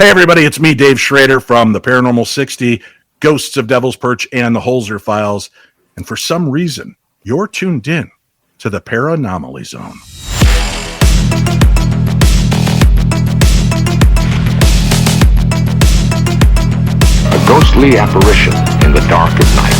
Hey, everybody, it's me, Dave Schrader from the Paranormal 60, Ghosts of Devil's Perch, and the Holzer Files. And for some reason, you're tuned in to the PARAnomaly ZONE. A ghostly apparition in the dark of night.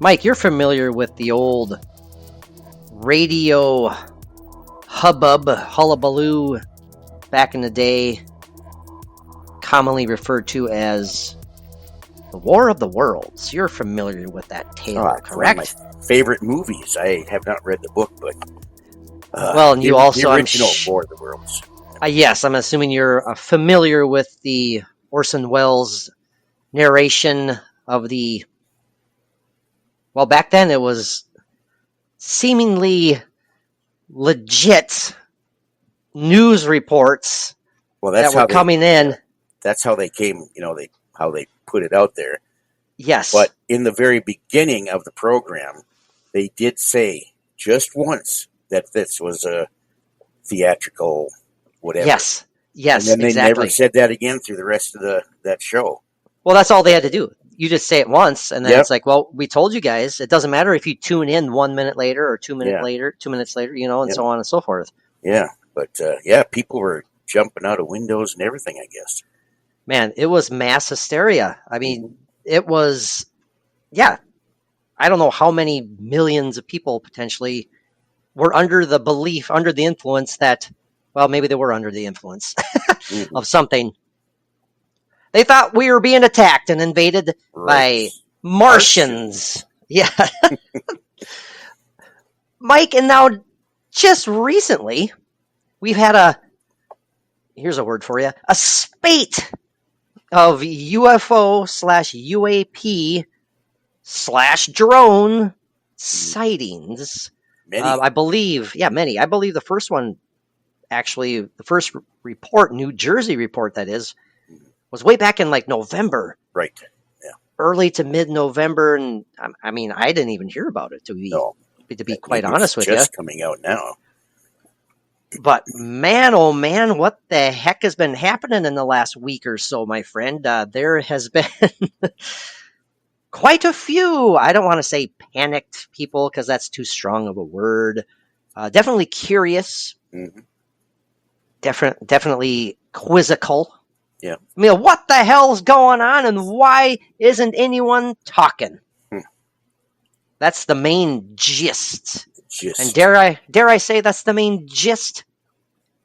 Mike, you're familiar with the old radio hubbub, hullabaloo back in the day, commonly referred to as the War of the Worlds. You're familiar with that tale, correct? One of my favorite movies. I have not read the book, but well, and you also the original War of the Worlds. Yes, I'm assuming you're familiar with the Orson Welles narration of the. Well, back then it was seemingly legit news reports that were coming in. That's how they came, how they put it out there. Yes. But in the very beginning of the program, they did say just once that this was a theatrical whatever. Yes, and then they exactly. never said that again through the rest of that show. Well, that's all they had to do. You just say it once, and then it's like, well, we told you guys. It doesn't matter if you tune in 1 minute later or 2 minutes later, 2 minutes later, and so on and so forth. Yeah, but people were jumping out of windows and everything, I guess. Man, it was mass hysteria. I mean, it was, I don't know how many millions of people potentially were under the belief, under the influence that, well, maybe they were under the influence of something. They thought we were being attacked and invaded by Martians. Yeah. Mike, and now just recently, we've had here's a word for you, a spate of UFO / UAP / drone sightings. Many. I believe, many. I believe the first one, actually, the first report, New Jersey report, that is, was way back in like November. Right. Yeah. Early to mid-November, and I mean, I didn't even hear about it, to be quite honest with you. It's just coming out now. But man, oh man, what the heck has been happening in the last week or so, my friend? There has been quite a few, I don't want to say panicked people, because that's too strong of a word. Definitely curious. Mm-hmm. Definitely quizzical. Yeah. I mean, what the hell's going on, and why isn't anyone talking? That's the main gist. And dare I say that's the main gist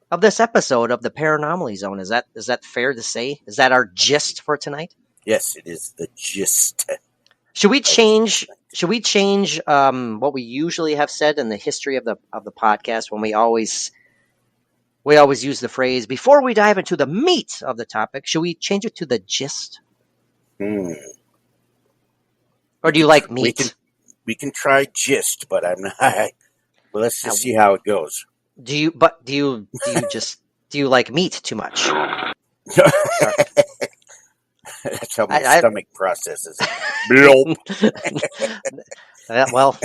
of this episode of the Paranomaly Zone. Is that fair to say? Is that our gist for tonight? Yes, it is the gist. Should we change what we usually have said in the history of the podcast, when we always use the phrase, before we dive into the meat of the topic, should we change it to the gist? Or do you like meat? We can try gist, but I'm not. Well, let's just see how it goes. Do you like meat too much? That's how my stomach processes it. Well,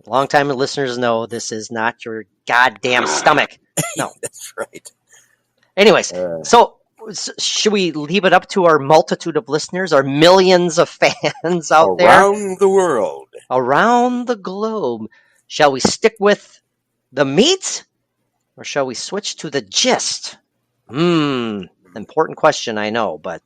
long-time listeners know this is not your goddamn stomach. No, that's right. Anyways, so should we leave it up to our multitude of listeners, our millions of fans out there around the world, around the globe? Shall we stick with the meat, or shall we switch to the gist? Important question, I know, but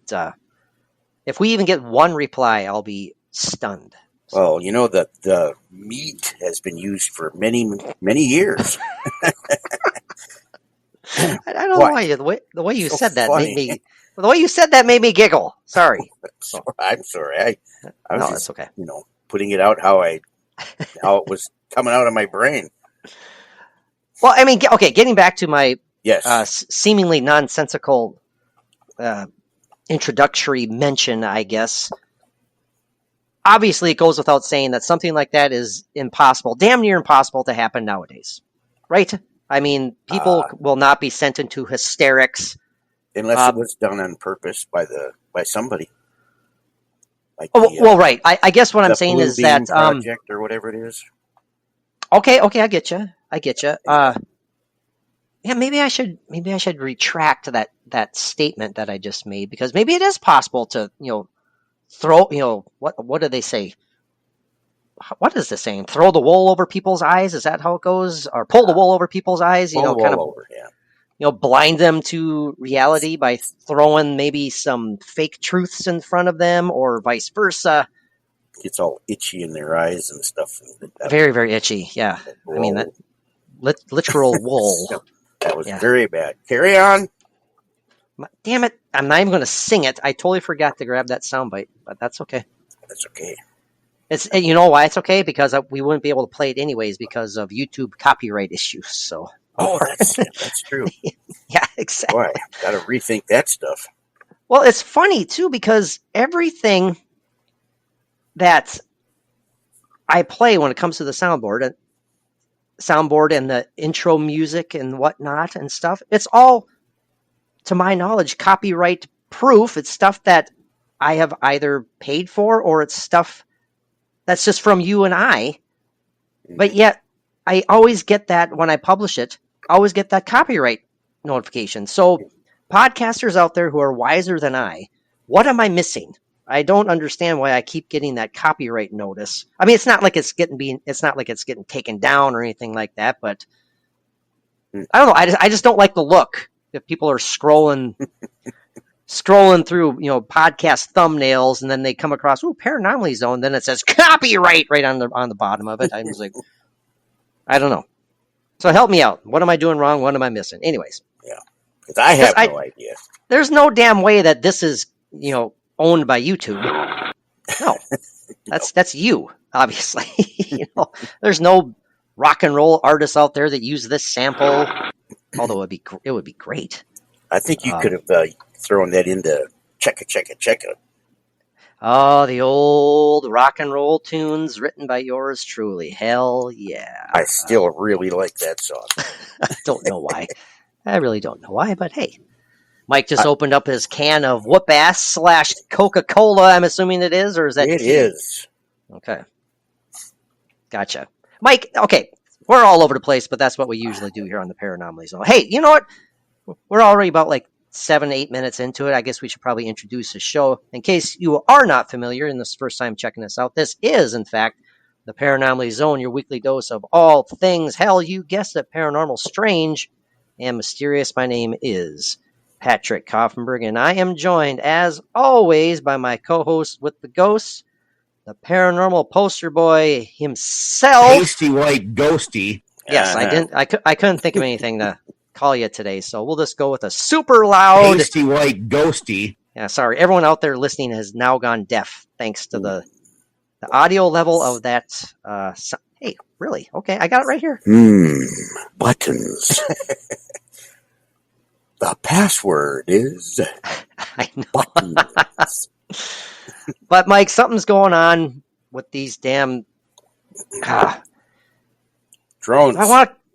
if we even get one reply, I'll be stunned. Well, the meat has been used for many, many years. I don't know What? why the way you So said that funny. made me giggle. Sorry. I'm sorry. I was No, just, that's okay. putting it out how it was coming out of my brain. Well, I mean, okay, getting back to my Yes. seemingly nonsensical introductory mention, I guess. Obviously, it goes without saying that something like that is impossible, damn near impossible to happen nowadays, right? I mean, people will not be sent into hysterics Unless it was done on purpose by somebody. Like well, right. I guess what I'm the saying Blue is Beam that Project or whatever it is. okay, I get you. Yeah, maybe I should retract that statement that I just made, because maybe it is possible to throw what do they say? What is this saying? Throw the wool over people's eyes? Is that how it goes? Or pull the wool over people's eyes? Pull the Kind wool of over, yeah. blind them to reality by throwing maybe some fake truths in front of them, or vice versa. Gets all itchy in their eyes and stuff. Very, very itchy. Yeah, I mean that literal wool. That was very bad. Carry on. Damn it! I'm not even going to sing it. I totally forgot to grab that soundbite, but that's okay. That's okay. It's you know why it's okay, because we wouldn't be able to play it anyways because of YouTube copyright issues. So. Oh, that's true. Yeah, exactly. Boy, got to rethink that stuff. Well, it's funny too, because everything that I play when it comes to the soundboard and the intro music and whatnot and stuff, it's all, to my knowledge, copyright proof. It's stuff that I have either paid for, or it's stuff that's just from you and I. But yet, I always get that when I publish it. I always get that copyright notification. So, podcasters out there who are wiser than I, what am I missing? I don't understand why I keep getting that copyright notice. I mean, it's not like it's getting taken down or anything like that, but I don't know. I just don't like the look if people are scrolling through, podcast thumbnails, and then they come across, Paranomaly Zone, then it says copyright right on the bottom of it. I'm just like, I don't know. So help me out. What am I doing wrong? What am I missing? Anyways. Yeah. Because I have no idea. There's no damn way that this is, owned by YouTube. No. That's you, obviously. There's no rock and roll artists out there that use this sample, although it would be great. I think you could have thrown that into check it. Oh, the old rock and roll tunes written by yours truly. Hell yeah. I still really like that song. I don't know why. I really don't know why, but hey. Mike just opened up his can of whoop-ass / Coca-Cola, I'm assuming it is, or is that... It is. Okay. Gotcha. Mike, okay, we're all over the place, but that's what we usually do here on the Paranomaly Zone. Hey, you know what? We're already about 7-8 minutes into it. I guess we should probably introduce the show. In case you are not familiar and this is the first time checking this out, this is, in fact, the Paranomaly Zone, your weekly dose of all things, hell, you guessed it, paranormal, strange, and mysterious. My name is Patrick Koffenberg, and I am joined, as always, by my co-host with the ghosts, the paranormal poster boy himself. Pasty white ghosty. Yes, I couldn't think of anything to call you today, so we'll just go with a super loud Pasty white ghosty. Yeah, sorry, everyone out there listening has now gone deaf thanks to the audio level of that. Hey, really? Okay, I got it right here. Buttons. The password is I know. buttons. But Mike, something's going on with these damn drones.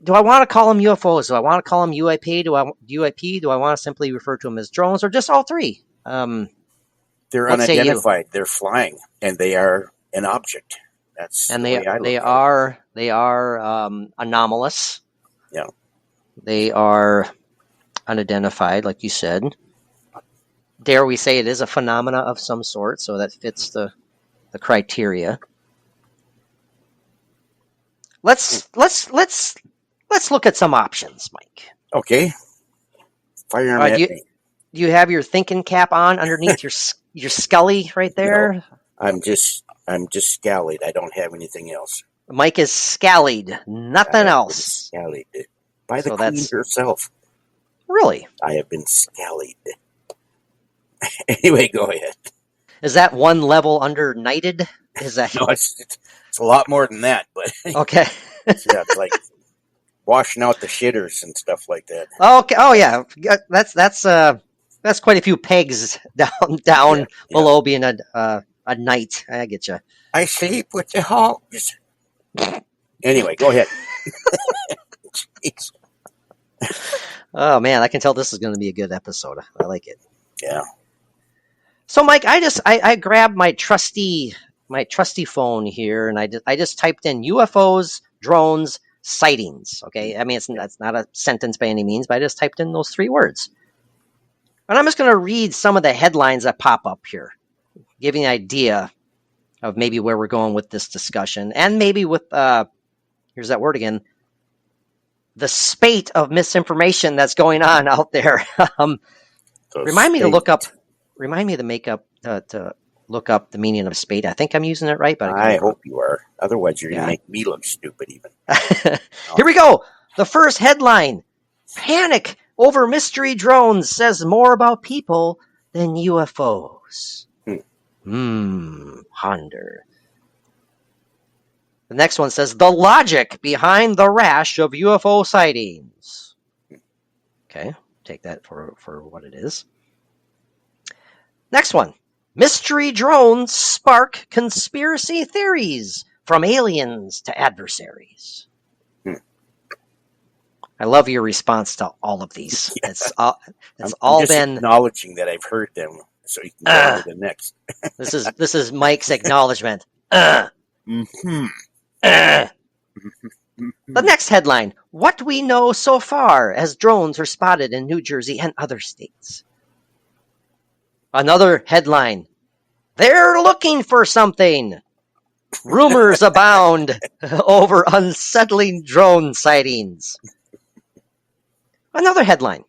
Do I want to call them UFOs? Do I want to call them UAP? Do I want to simply refer to them as drones, or just all three? They're unidentified. They're flying, and they are an object. That's and the way I look they are anomalous. Yeah, they are unidentified, like you said. Dare we say it is a phenomena of some sort, so that fits the criteria. Let's look at some options, Mike. Okay. Fire them at me. Do you have your thinking cap on underneath your scully right there? No, I'm just scallied. I don't have anything else. Mike is scallied. Nothing else. Scallied by the queen herself. Really? I have been scallied. Anyway, go ahead. Is that one level under knighted? Is that No, it's a lot more than that, but okay? yeah, it's like washing out the shitters and stuff like that. Okay. Oh yeah, that's quite a few pegs down Yeah. below being a knight. I get you. I sleep with the hogs. Anyway, go ahead. Jeez. Oh man, I can tell this is going to be a good episode. I like it. Yeah. So Mike, I grabbed my trusty phone here, and I just typed in UFOs, drones, sightings. Okay, I mean that's not a sentence by any means, but I just typed in those 3 words, and I'm just going to read some of the headlines that pop up here, giving an idea of maybe where we're going with this discussion, and maybe with here's that word again, the spate of misinformation that's going on out there. Remind me to look up the meaning of spate. I think I'm using it right, but I hope you are. Otherwise, you're going to make me look stupid even. Here we go. The first headline: Panic over mystery drones says more about people than UFOs. Ponder. The next one says the logic behind the rash of UFO sightings. Okay, take that for what it is. Next one. Mystery drones spark conspiracy theories from aliens to adversaries. I love your response to all of these. Yeah. It's I'm all just been acknowledging that I've heard them, so you can go on to the next. this is Mike's acknowledgement. Mm-hmm. The next headline: What we know so far as drones are spotted in New Jersey and other states. Another headline: They're looking for something. Rumors abound over unsettling drone sightings. Another headline: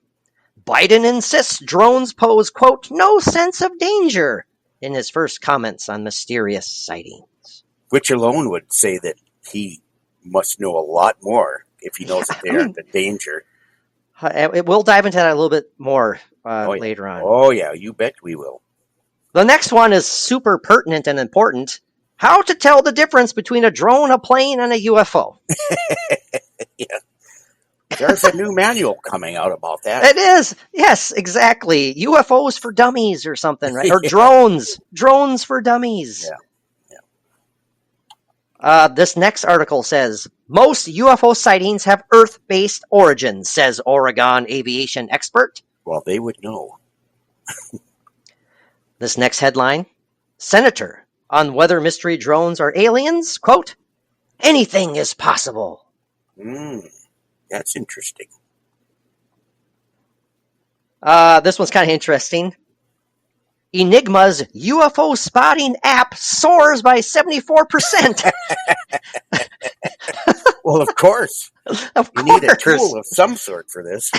Biden insists drones pose, quote, no sense of danger in his first comments on mysterious sightings. Which alone would say that he must know a lot more if he knows that they aren't a danger. We'll dive into that a little bit more later on. Oh, yeah, you bet we will. The next one is super pertinent and important. How to tell the difference between a drone, a plane, and a UFO. Yeah. There's a new manual coming out about that. It is. Yes, exactly. UFOs for dummies or something, right? Or drones. Drones for dummies. Yeah. This next article says, most UFO sightings have Earth-based origins, says Oregon aviation expert. Well, they would know. This next headline, Senator on whether mystery drones are aliens, quote, anything is possible. That's interesting. This one's kind of interesting. Enigma's UFO spotting app soars by 74%. Well, of course. You need a tool of some sort for this.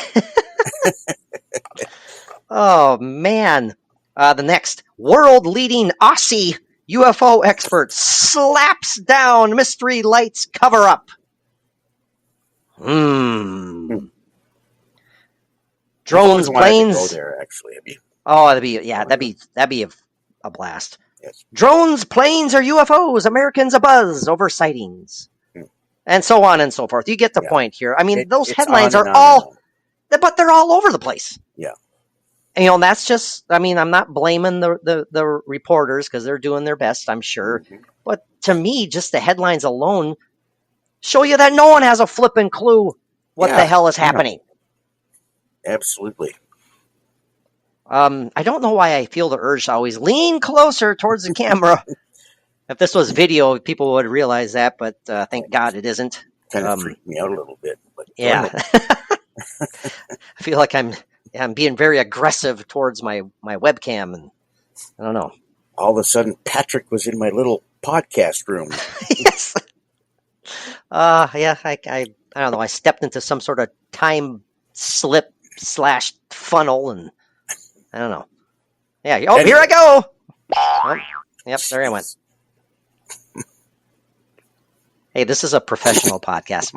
Oh, man. The next, world-leading Aussie UFO expert slaps down mystery lights cover-up. Drones, planes. Go there, actually. Oh, that'd be a blast. Yes. Drones, planes, or UFOs, Americans abuzz over sightings. And so on and so forth. You get the point here. I mean, those headlines are all, but they're all over the place. Yeah. And, you know, that's just, I mean, I'm not blaming the reporters because they're doing their best, I'm sure. Mm-hmm. But to me, just the headlines alone show you that no one has a flipping clue what the hell is happening. Absolutely. I don't know why I feel the urge to always lean closer towards the camera. If this was video, people would realize that, but thank God it isn't. Kind of freaked me out a little bit. But yeah. I feel like I'm being very aggressive towards my webcam, and I don't know. All of a sudden, Patrick was in my little podcast room. Yes. I don't know. I stepped into some sort of time slip / funnel, and I don't know. Yeah. Oh, anyway. Here I go. Oh, yep. There I went. Hey, this is a professional podcast.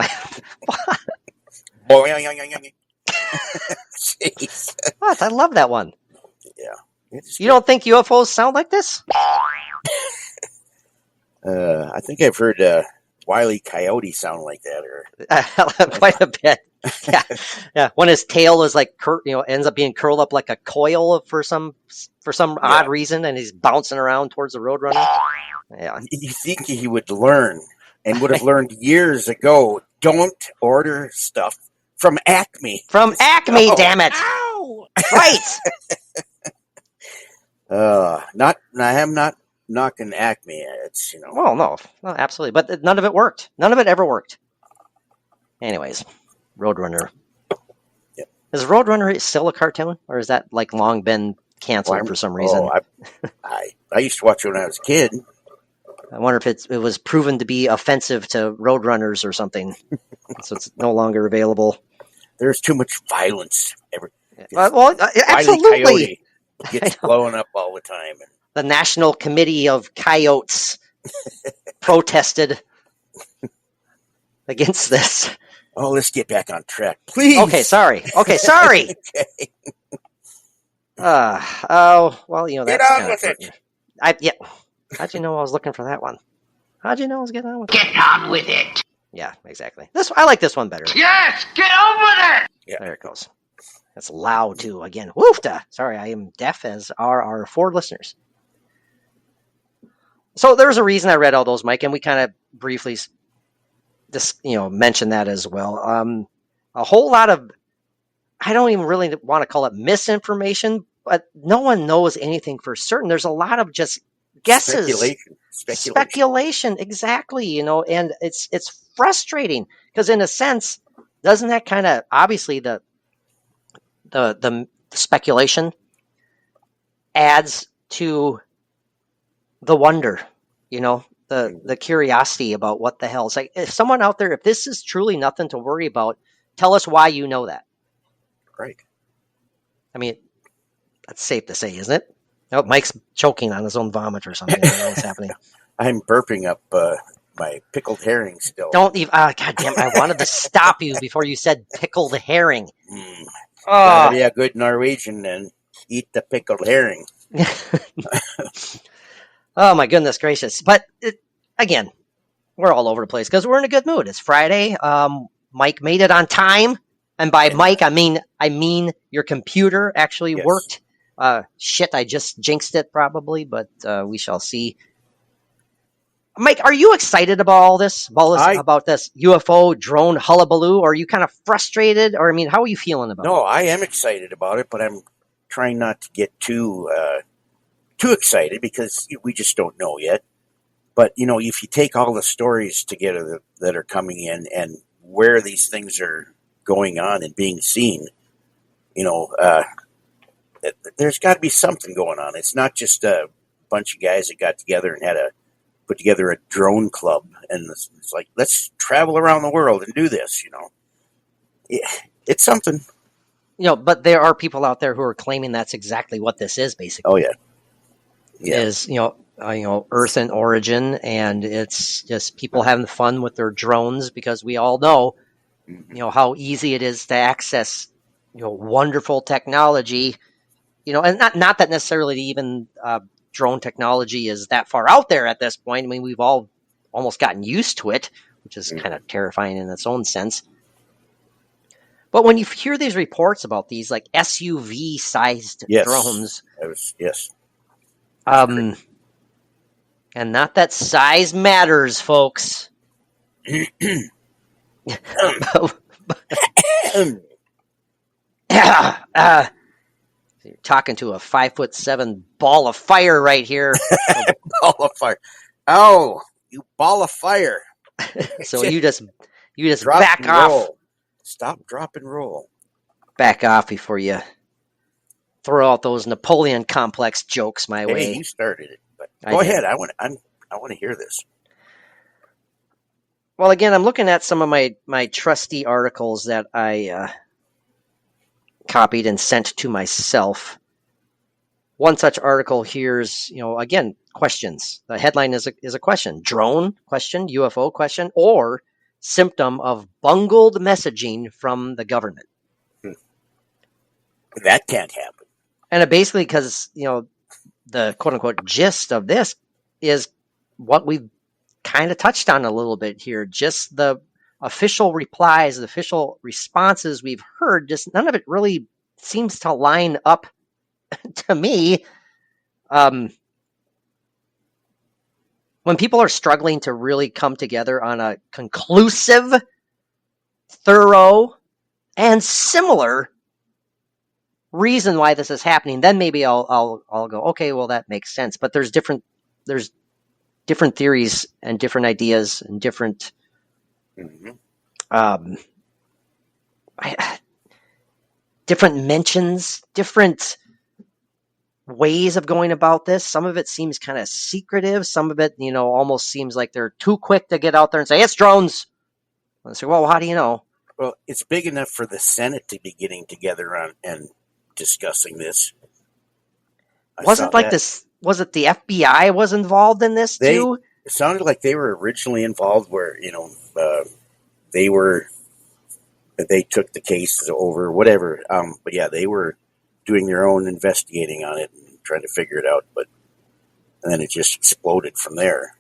Jeez. What? I love that one. Yeah. It's You don't think UFOs sound like this? I think I've heard Wile E. Coyote sound like that, or Quite a bit. Yeah, yeah. When his tail is like, ends up being curled up like a coil for some odd reason, and he's bouncing around towards the Roadrunner. Yeah. you think he would learn, and would have learned years ago. Don't order stuff from Acme. From Acme, No. damn it! Ow! Right. I am not knocking Acme. It's Well, no, absolutely. But none of it worked. None of it ever worked. Anyways, Roadrunner. Yep. Is Roadrunner still a cartoon, or is that like long been canceled for some reason? I used to watch it when I was a kid. I wonder if it was proven to be offensive to Roadrunners or something, so it's no longer available. There's too much violence. Absolutely. Coyote gets blown up all the time. The National Committee of Coyotes protested against this. Oh, let's get back on track, please. Okay, sorry. Okay. Well, Get that's on with it. How'd you know I was looking for that one? How'd you know I was getting on with it? Get on with it. Yeah, exactly. I like this one better. Yes, get on with it. Yeah. There it goes. That's loud too. Again, woofda. Sorry, I am deaf, as are our 4 listeners. So there's a reason I read all those, Mike, and we kind of briefly mentioned that as well. A whole lot of, I don't even really want to call it misinformation, but no one knows anything for certain. There's a lot of just guesses. Speculation, exactly, and it's frustrating because in a sense, doesn't that kind of, obviously the speculation adds to the wonder, the curiosity about what the hell. It's like, if someone out there, if this is truly nothing to worry about, tell us why you know that. Right. I mean, that's safe to say, isn't it? Oh, Mike's choking on his own vomit or something. I don't know what's happening. I'm burping up my pickled herring still. Don't even. God damn! I wanted to stop you before you said pickled herring. Gotta be a good Norwegian and eat the pickled herring. Oh my goodness gracious! But again, we're all over the place because we're in a good mood. It's Friday. Mike made it on time, and by Mike I mean your computer actually worked. Shit, I just jinxed it probably, but we shall see. Mike, are you excited about all this? About this UFO drone hullabaloo? Or are you kind of frustrated? Or, how are you feeling about it? No, I am excited about it, but I'm trying not to get too excited because we just don't know yet. But, if you take all the stories together that are coming in and where these things are going on and being seen, there's got to be something going on. It's not just a bunch of guys that got together and put together a drone club, and it's like, let's travel around the world and do this. It's something. But there are people out there who are claiming that's exactly what this is, basically. Oh yeah. Is Earth in origin, and it's just people having fun with their drones because we all know, how easy it is to access, wonderful technology. And not that necessarily even drone technology is that far out there at this point. We've all almost gotten used to it, which is kind of terrifying in its own sense. But when you hear these reports about these like SUV-sized drones, yes, and not that size matters, folks. You're talking to a 5'7" ball of fire right here. Ball of fire! Oh, you ball of fire! So you just back off. Roll. Stop, drop, and roll. Back off before you throw out those Napoleon complex jokes my way. Hey, you started it, but go ahead. I want to hear this. Well, again, I'm looking at some of my trusty articles that I copied and sent to myself. One such article here is, again, questions. The headline is a question: drone question, UFO question, or symptom of bungled messaging from the government. That can't happen. And it basically, because, the quote unquote gist of this is what we've kind of touched on a little bit here. Just the official replies, the official responses we've heard, just none of it really seems to line up to me. When people are struggling to really come together on a conclusive, thorough, and similar reason why this is happening, then maybe I'll go, okay, well, that makes sense. But there's different theories and different ideas and different different mentions, different ways of going about this. Some of it seems kind of secretive. Some of it, almost seems like they're too quick to get out there and say, it's drones. And I say, well, how do you know? Well, it's big enough for the Senate to be getting together on and discussing this. Was it the FBI was involved in this too? It sounded like they were originally involved where, they took the case over, whatever. But yeah, they were doing their own investigating on it and trying to figure it out. And then it just exploded from there.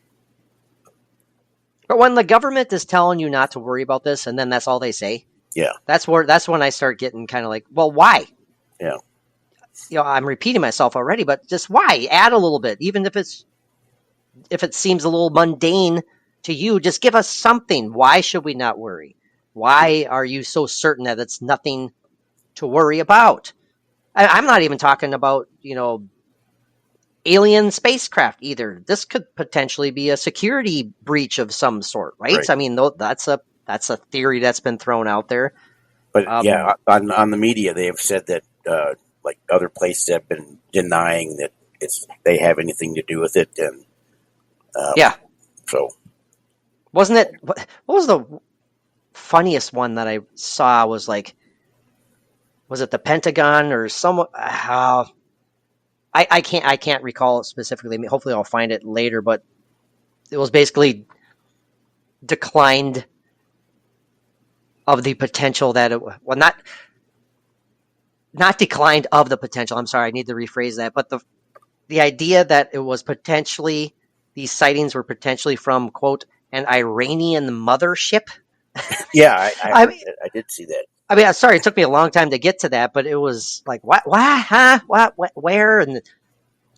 But when the government is telling you not to worry about this, and then that's all they say, yeah, that's when I start getting kind of like, well, why? Yeah, I'm repeating myself already, but just why? Add a little bit, even if it seems a little mundane to you. Just give us something. Why should we not worry? Why are you so certain that it's nothing to worry about? I'm not even talking about alien spacecraft either. This could potentially be a security breach of some sort, right? I mean, that's a theory that's been thrown out there. But on the media, they have said that like other places have been denying that they have anything to do with it, and so wasn't it? What was the funniest one that I saw? Was it the Pentagon or someone? I can't recall it specifically. Hopefully, I'll find it later. But it was basically declined of the potential that not declined of the potential. I'm sorry, I need to rephrase that. But the idea that it was potentially, these sightings were potentially from, quote, an Iranian mothership. Yeah, I did see that. I mean, sorry, it took me a long time to get to that, but it was like, what, huh, what, where? And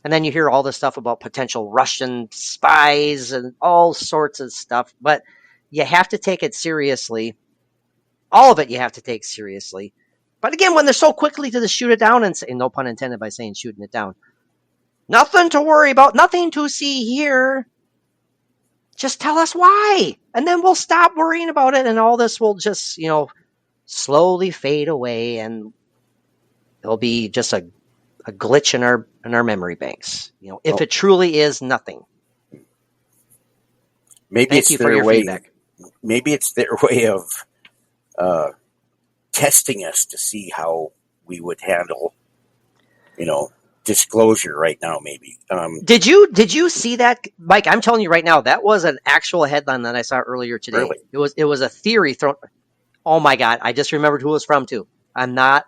then you hear all this stuff about potential Russian spies and all sorts of stuff. But you have to take it seriously. All of it you have to take seriously. But again, when they're so quickly to shoot it down and say, no pun intended by saying shooting it down, nothing to worry about, nothing to see here. Just tell us why. And then we'll stop worrying about it, and all this will just, slowly fade away, and it'll be just a glitch in our memory banks. If it truly is nothing. Maybe it's their way. Feedback. Maybe it's their way of testing us to see how we would handle, disclosure right now. Maybe. Did you see that, Mike? I'm telling you right now, that was an actual headline that I saw earlier today. Really? It was a theory thrown. Oh my God! I just remembered who it was from too. I'm not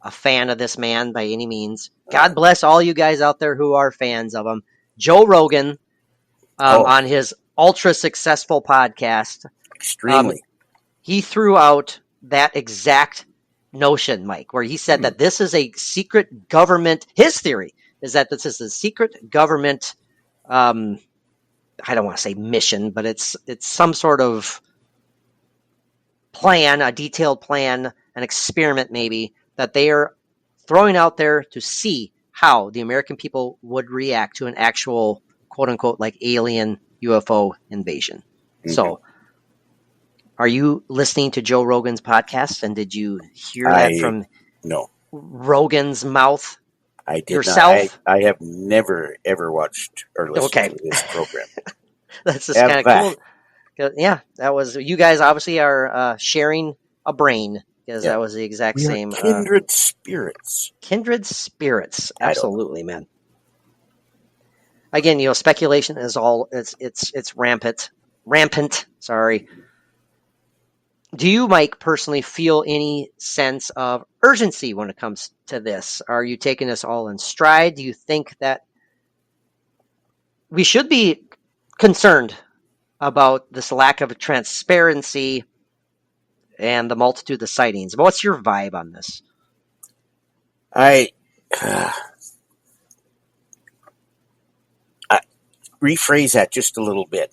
a fan of this man by any means. God bless all you guys out there who are fans of him. Joe Rogan, on his ultra successful podcast, extremely, he threw out that exact notion, Mike, where he said that this is a secret government. His theory is that this is a secret government. I don't want to say mission, but it's some sort of plan, a detailed plan, an experiment maybe, that they are throwing out there to see how the American people would react to an actual, quote unquote, like alien UFO invasion. Mm-hmm. So, are you listening to Joe Rogan's podcast, and did you hear that from Rogan's mouth? I did yourself? Not. I have never ever watched or listened to this program. That's just kind of cool. Yeah, that was, you guys obviously are sharing a brain, because that was the exact same. Kindred spirits. Kindred spirits. Absolutely, man. Again, speculation is all, it's rampant. Sorry. Do you, Mike, personally feel any sense of urgency when it comes to this? Are you taking this all in stride? Do you think that we should be concerned about this lack of transparency and the multitude of sightings? But what's your vibe on this? I rephrase that just a little bit.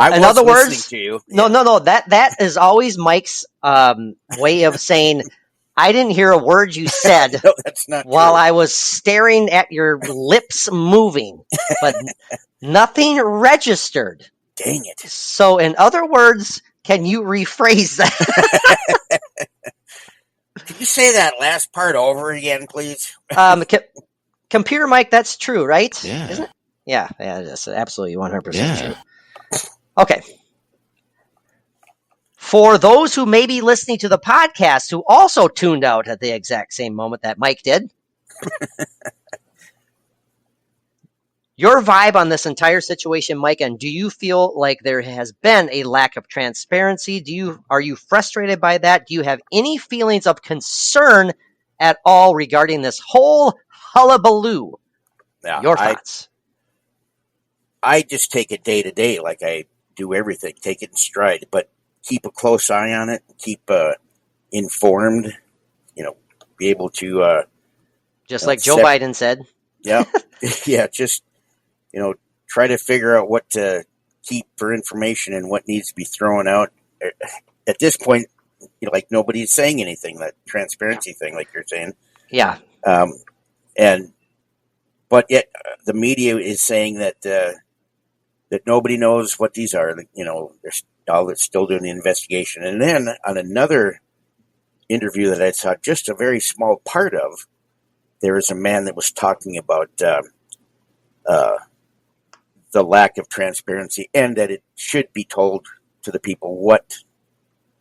I In was other listening words, to you. no. That is always Mike's way of saying, I didn't hear a word you said No, that's not while true. I was staring at your lips moving, but nothing registered. Dang it. So, in other words, can you rephrase that? Can you say that last part over again, please? Computer Mike, that's true, right? Yeah. Isn't it? Yeah, that's absolutely 100% Yeah. true. Okay. For those who may be listening to the podcast who also tuned out at the exact same moment that Mike did, your vibe on this entire situation, Mike, and do you feel like there has been a lack of transparency? Are you frustrated by that? Do you have any feelings of concern at all regarding this whole hullabaloo? Yeah, Your thoughts? I just take it day to day, like I do everything. Take it in stride, but keep a close eye on it. Keep informed. Be able to Just like Joe Biden said. Yeah, yeah. Just try to figure out what to keep for information and what needs to be thrown out. At this point, like nobody's saying anything. That transparency thing, like you're saying. Yeah. But yet the media is saying that that nobody knows what these are. They're still doing the investigation. And then on another interview that I saw just a very small part of, there was a man that was talking about the lack of transparency and that it should be told to the people what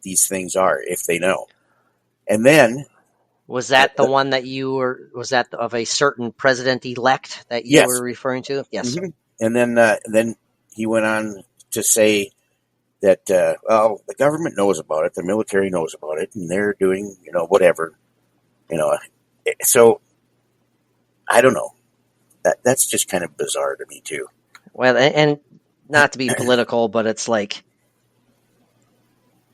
these things are if they know. And then was that the one that was that of a certain president-elect that you were referring to? Yes. Mm-hmm. And then he went on to say that, the government knows about it, the military knows about it, and they're doing, whatever, So, I don't know. That's just kind of bizarre to me, too. Well, and not to be political, but it's like,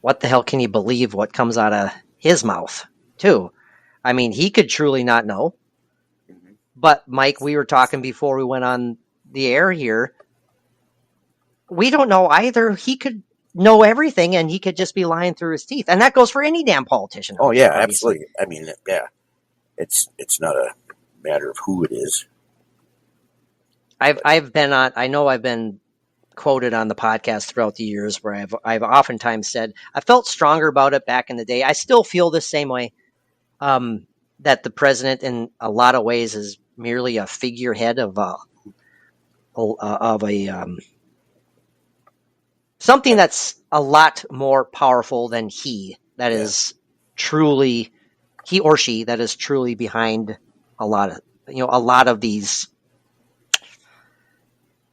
what the hell can you believe what comes out of his mouth, too? I mean, he could truly not know. Mm-hmm. But, Mike, we were talking before we went on the air here. We don't know either. He could know everything, and he could just be lying through his teeth. And that goes for any damn politician. Oh, yeah, obviously. I mean, yeah. It's not a matter of who it is. I've been quoted on the podcast throughout the years where I've oftentimes said I felt stronger about it back in the day. I still feel the same way, that the president in a lot of ways is merely a figurehead of something that's a lot more powerful than he is truly, he or she that is truly behind a lot of these.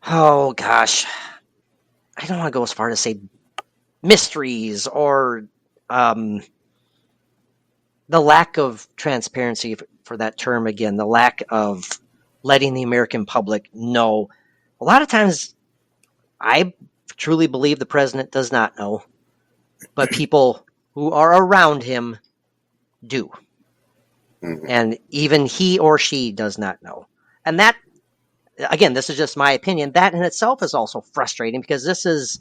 Oh gosh, I don't want to go as far to say mysteries or the lack of transparency for that term again, the lack of letting the American public know. A lot of times I truly believe the president does not know, but people who are around him do. Mm-hmm. And even he or she does not know. And that, again, this is just my opinion. That in itself is also frustrating because this is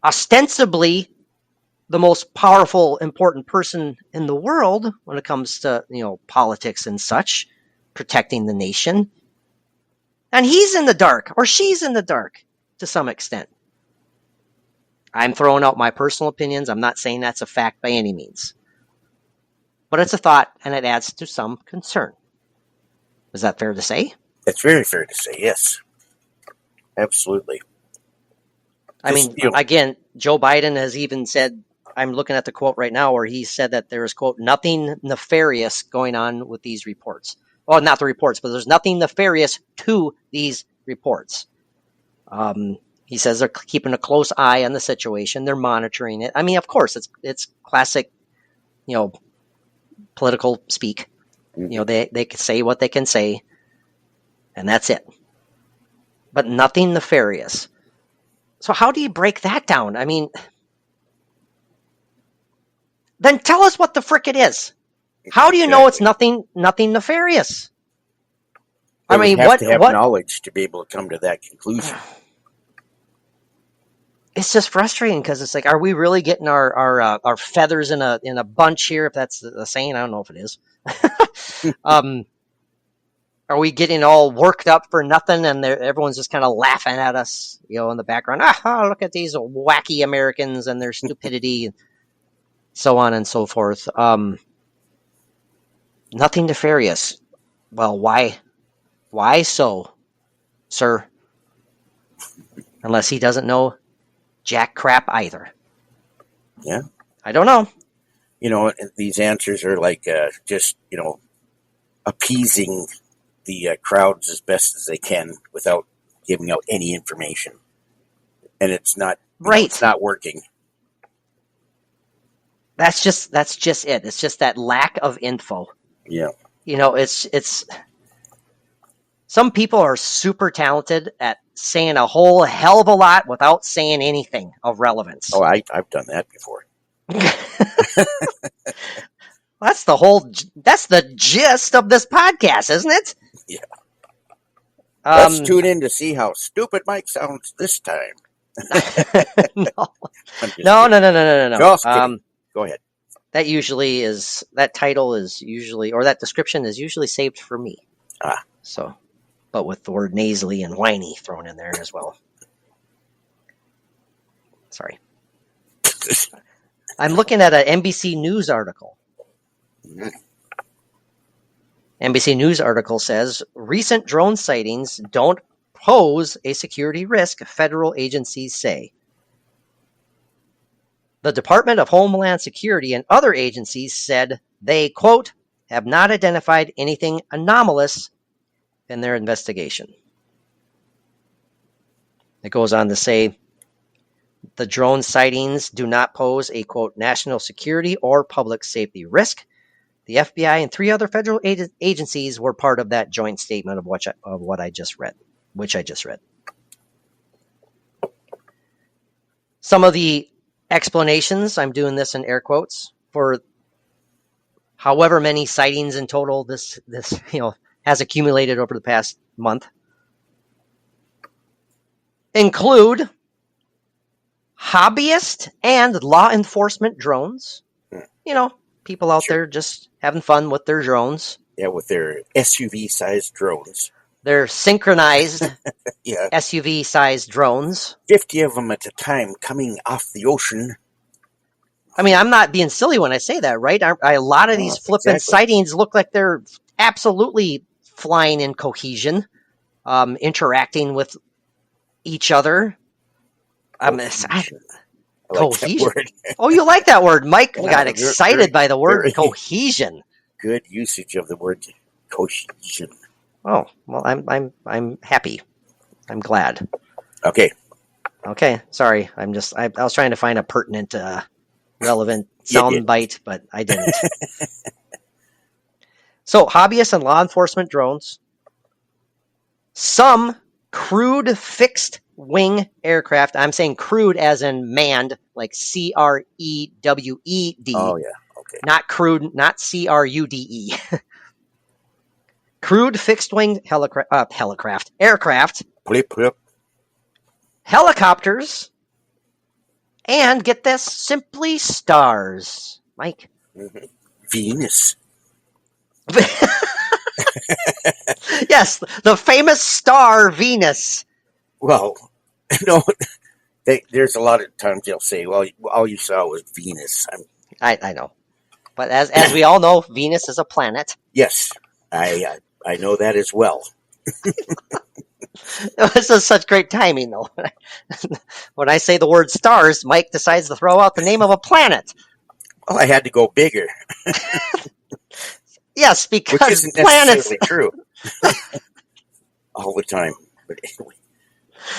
ostensibly the most powerful, important person in the world when it comes to, politics and such, protecting the nation. And he's in the dark, or she's in the dark to some extent. I'm throwing out my personal opinions. I'm not saying that's a fact by any means. But it's a thought, and it adds to some concern. Is that fair to say? It's very fair to say, yes. Absolutely. I mean, again, Joe Biden has even said, I'm looking at the quote right now where he said that there is, quote, nothing nefarious going on with these reports. Well, not the reports, but there's nothing nefarious to these reports. He says they're keeping a close eye on the situation. They're monitoring it. I mean, of course, it's classic, political speak. They can say what they can say, and that's it. But nothing nefarious. So how do you break that down? I mean, then tell us what the frick it is. How do you know it's nothing nefarious? They would have to have knowledge to be able to come to that conclusion. It's just frustrating because it's like, are we really getting our feathers in a bunch here? If that's the saying, I don't know if it is. Are we getting all worked up for nothing, and everyone's just kind of laughing at us, in the background? Look at these wacky Americans and their stupidity, and so on and so forth. Nothing nefarious. Well, why? Why so, sir? Unless he doesn't know jack crap either. Yeah. I don't know. These answers are like just, appeasing the crowds as best as they can without giving out any information. And it's not right. It's not working. That's just it. It's just that lack of info. Yeah. It's some people are super talented at saying a whole hell of a lot without saying anything of relevance. Oh, I've done that before. That's the gist of this podcast, isn't it? Yeah. Let's tune in to see how stupid Mike sounds this time. No. Just kidding. Go ahead. That title is usually, or that description is usually saved for me. So, but with the word nasally and whiny thrown in there as well. Sorry. I'm looking at an NBC News article. NBC News article says, recent drone sightings don't pose a security risk, federal agencies say. The Department of Homeland Security and other agencies said they, quote, have not identified anything anomalous in their investigation. It goes on to say, the drone sightings do not pose a, quote, national security or public safety risk. The FBI and 3 other federal agencies were part of that joint statement of what I just read, which I just read. Some of the explanations, I'm doing this in air quotes, for however many sightings in total this has accumulated over the past month, include hobbyist and law enforcement drones. People out there just having fun with their drones. Yeah, with their SUV-sized drones. They're synchronized SUV-sized drones. 50 of them at a time coming off the ocean. I mean, I'm not being silly when I say that, right? A lot of these flippant sightings look like they're absolutely flying in cohesion, interacting with each other. Cohesion. Oh, you like that word. Mike got excited by the word cohesion. Good usage of the word cohesion. Oh, well, I'm happy. I'm glad. Okay. Sorry. I was trying to find a pertinent, relevant sound bite, but I didn't. So, hobbyists and law enforcement drones. Some crewed fixed wing aircraft. I'm saying crewed as in manned, like CREWED. Oh, yeah. Okay. Not crude, not CRUDE. Crewed fixed wing aircraft. Blip, blip. Helicopters. And get this, simply stars. Mike. Mm-hmm. Venus. Yes, the famous star Venus. Well, there's a lot of times they'll say, well, all you saw was Venus. I know. But as we all know, Venus is a planet. Yes, I know that as well. This is such great timing, though. When I say the word stars, Mike decides to throw out the name of a planet. Well, I had to go bigger. Yes, because which isn't planets necessarily true all the time. But anyway,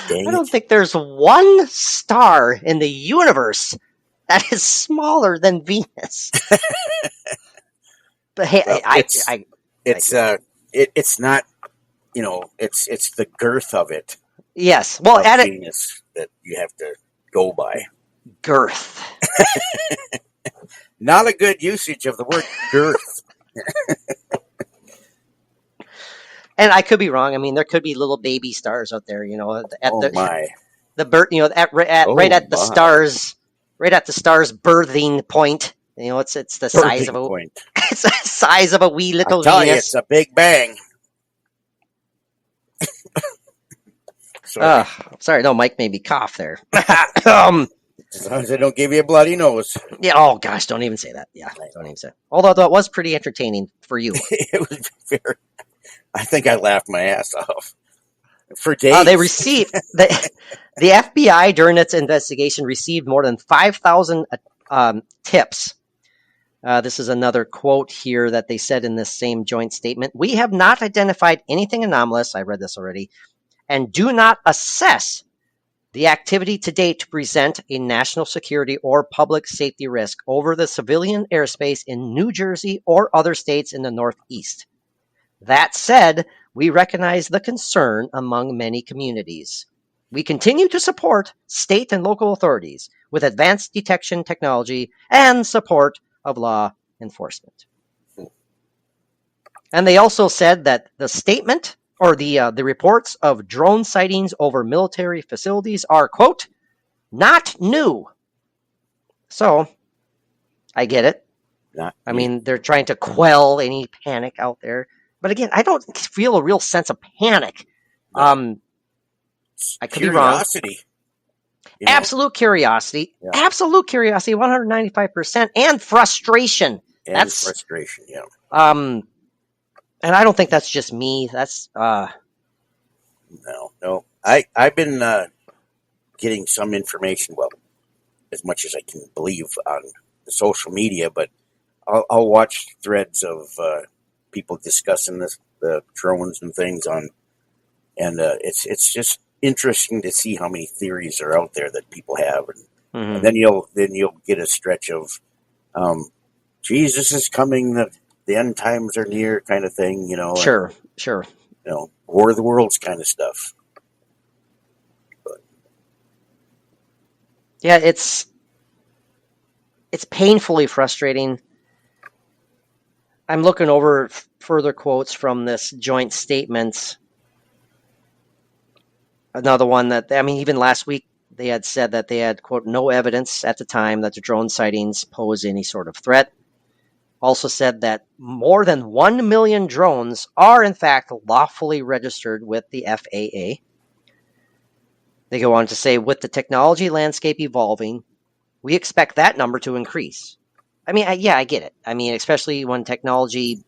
Dang I don't it. think there's one star in the universe that is smaller than Venus. But hey, Well, I it's not, it's the girth of it, yes. Well, of at it, Venus, that you have to go by. girth. Not a good usage of the word girth. And I could be wrong. I mean, there could be little baby stars out there. At Oh my. the birth. Right Oh at the my. stars, right at the star's birthing point. It's the size of Birthing a point. it's the size of a wee I little tell you, Venus. it's a big bang. Sorry. Sorry, no, Mike made me cough there. um, As long as they don't give you a bloody nose. yeah. Oh gosh, don't even say that. Yeah, don't even say. Although that was pretty entertaining for you. It was very. I think I laughed my ass off for days. They received the FBI during its investigation received more than 5,000 tips. This is another quote here that they said in this same joint statement. We have not identified anything anomalous. I read this already, and do not assess the activity to date to present a national security or public safety risk over the civilian airspace in New Jersey or other states in the Northeast. That said, we recognize the concern among many communities. We continue to support state and local authorities with advanced detection technology and support of law enforcement. And they also said that the statement or the reports of drone sightings over military facilities are, quote, not new. So, I get it. I mean, they're trying to quell any panic out there. But again, I don't feel a real sense of panic. I could be wrong. Curiosity. Absolute curiosity. Yeah. Absolute curiosity, 195%, and frustration. And frustration, yeah. And I don't think that's just me. That's No. I've been getting some information, well, as much as I can believe on the social media, but I'll watch threads of people discussing the drones and things on, and it's just interesting to see how many theories are out there that people have, and then you'll get a stretch of, Jesus is coming, the end times are near, kind of thing, sure. War of the Worlds kind of stuff. But yeah, it's painfully frustrating. I'm looking over further quotes from this joint statement. Another one that, I mean, even last week they had said that they had, quote, no evidence at the time that the drone sightings pose any sort of threat. Also said that more than 1 million drones are, in fact, lawfully registered with the FAA. They go on to say, with the technology landscape evolving, we expect that number to increase. I mean, I get it. I mean, especially when technology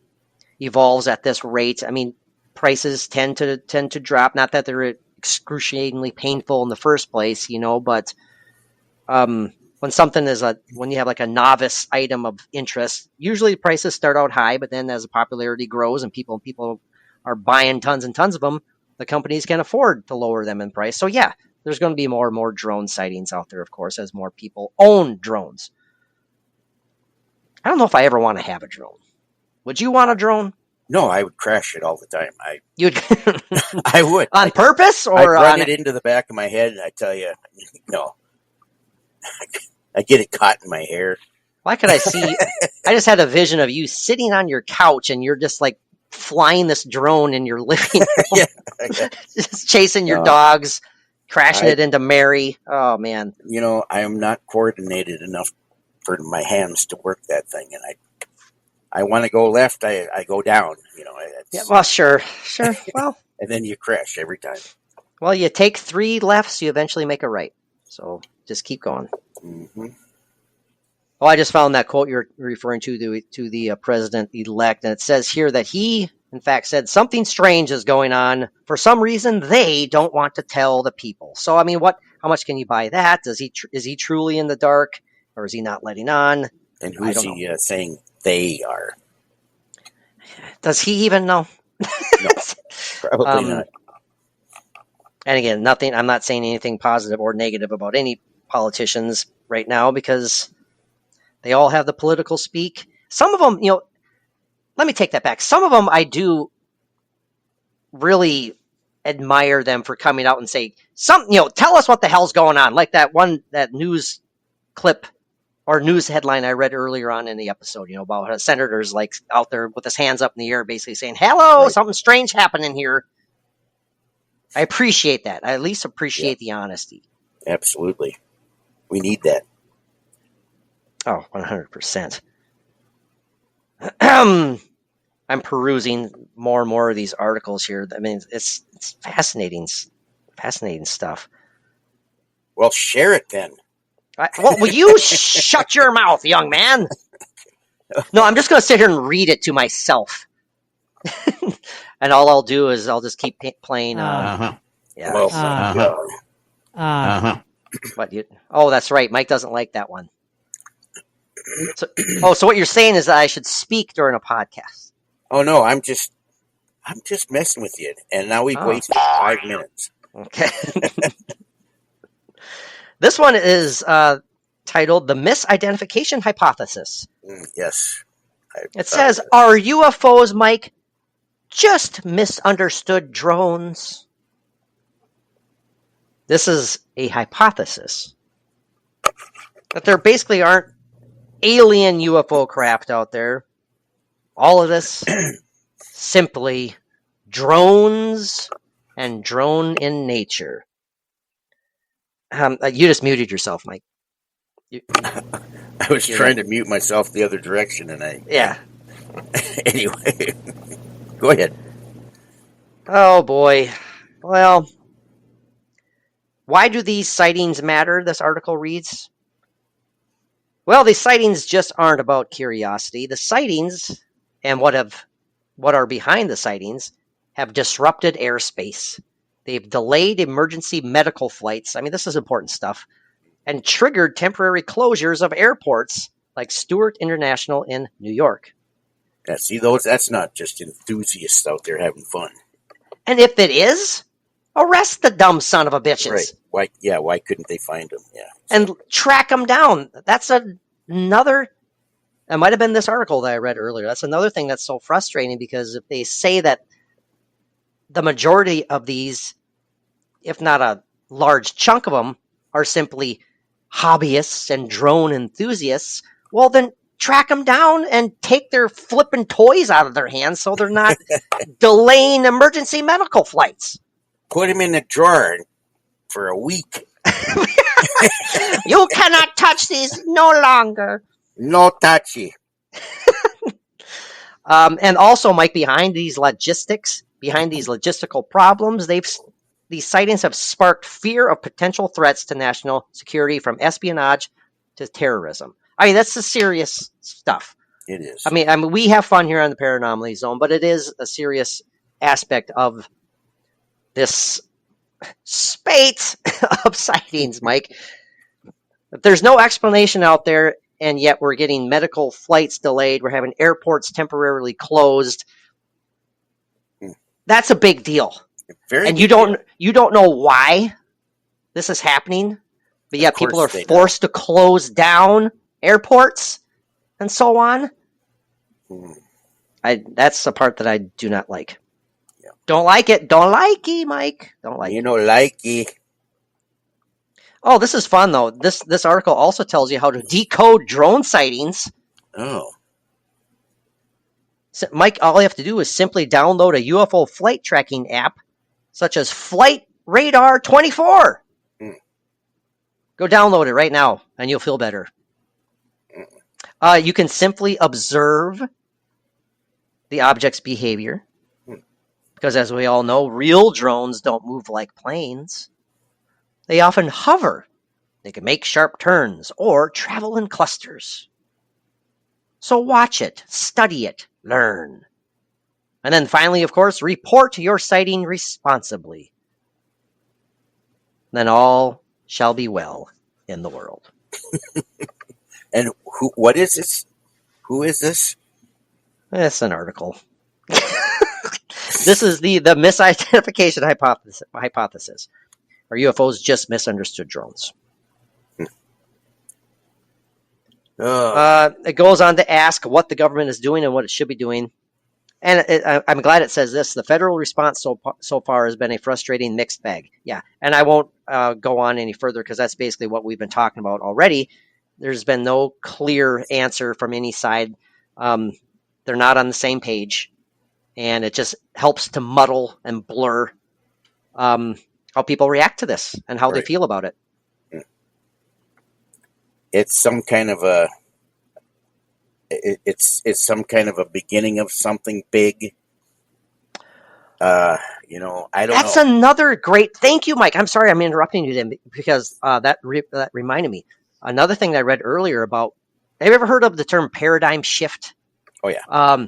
evolves at this rate. I mean, prices tend to drop. Not that they're excruciatingly painful in the first place, but when something is when you have like a novice item of interest, usually prices start out high, but then as the popularity grows and people are buying tons and tons of them, the companies can afford to lower them in price. So yeah, there's going to be more and more drone sightings out there, of course, as more people own drones. I don't know if I ever want to have a drone. Would you want a drone? no, I would crash it all the time. You'd I would. on purpose, or I'd run it into the back of my head, and I tell you, no. I get it caught in my hair. Why could I see? I just had a vision of you sitting on your couch and you're just like flying this drone in your living room, Yeah. just chasing your dogs, crashing it into Mary. Oh man! I am not coordinated enough for my hands to work that thing, and I want to go left, I go down. Yeah, well, sure. Well, and then you crash every time. Well, you take 3 lefts, you eventually make a right. So just keep going. Mm-hmm. Oh, I just found that quote you're referring to the president-elect, and it says here that he, in fact, said something strange is going on. For some reason, they don't want to tell the people. So, I mean, how much can you buy that? Is he truly in the dark, or is he not letting on? And who's he saying they are? Does he even know? No, probably not. And again, nothing. I'm not saying anything positive or negative about any politicians right now because they all have the political speak. Some of them, let me take that back. Some of them I do really admire them for coming out and say tell us what the hell's going on. Like that news clip or news headline I read earlier on in the episode, about a senator's like out there with his hands up in the air, basically saying, "Hello, Right. something strange happening here." I appreciate that. I at least appreciate the honesty. Absolutely. We need that. Oh, 100%. I'm perusing more and more of these articles here. I mean, it's fascinating stuff. Well, share it then. Will you shut your mouth, young man? No, I'm just going to sit here and read it to myself. And all I'll do is I'll just keep playing. Yeah. Oh, my God. Oh, that's right. Mike doesn't like that one. So what you're saying is that I should speak during a podcast. Oh, no, I'm just messing with you. And now we've wasted 5 minutes. Okay. This one is titled The Misidentification Hypothesis. Yes. It says, are UFOs, Mike, just misunderstood drones? This is a hypothesis that there basically aren't alien UFO craft out there. All of this simply drones and drone in nature. You just muted yourself, Mike. I was trying to mute myself the other direction, and Yeah. Anyway, go ahead. Oh, boy. Well, why do these sightings matter, this article reads? Well, these sightings just aren't about curiosity. The sightings, and what are behind the sightings, have disrupted airspace. They've delayed emergency medical flights. I mean, this is important stuff. And triggered temporary closures of airports like Stewart International in New York. Yeah, see, that's not just enthusiasts out there having fun. And if it is, arrest the dumb son of a bitches. Right. Why couldn't they find them? Yeah. And track them down. That's another... It might have been this article that I read earlier. That's another thing that's so frustrating, because if they say that the majority of these, if not a large chunk of them, are simply hobbyists and drone enthusiasts, well, then track them down and take their flipping toys out of their hands so they're not delaying emergency medical flights. Put them in the drawer for a week. You cannot touch these no longer. No touchy. And also, Mike, behind these logistical problems, these sightings have sparked fear of potential threats to national security, from espionage to terrorism. I mean, that's the serious stuff. It is. I mean, we have fun here on the Paranomaly Zone, but it is a serious aspect of this spate of sightings, Mike. There's no explanation out there, and yet we're getting medical flights delayed. We're having airports temporarily closed. That's a big deal. You don't know why this is happening, but yet people are forced to close down airports and so on. That's the part that I do not like. Yeah. Don't like it. Don't like it, Mike. Don't like it. You don't like it. Oh, this is fun, though. This article also tells you how to decode drone sightings. Oh. So, Mike, all you have to do is simply download a UFO flight tracking app, such as Flight Radar 24. Go download it right now, and you'll feel better. You can simply observe the object's behavior, because as we all know, real drones don't move like planes. They often hover. They can make sharp turns or travel in clusters. So watch it, study it, learn. And then finally, of course, report your sighting responsibly. Then all shall be well in the world. And what is this? Who is this? It's an article. This is the misidentification hypothesis. Are UFOs just misunderstood drones? It goes on to ask what the government is doing and what it should be doing. And I'm glad it says this. The federal response so far has been a frustrating mixed bag. Yeah, and I won't go on any further because that's basically what we've been talking about already. There's been no clear answer from any side. They're not on the same page, and it just helps to muddle and blur how people react to this and how they feel about it. It's some kind of a it's some kind of a beginning of something big. I don't know. That's another great. Thank you, Mike. I'm sorry I'm interrupting you then because that reminded me. Another thing that I read earlier about. Have you ever heard of the term paradigm shift? Oh yeah.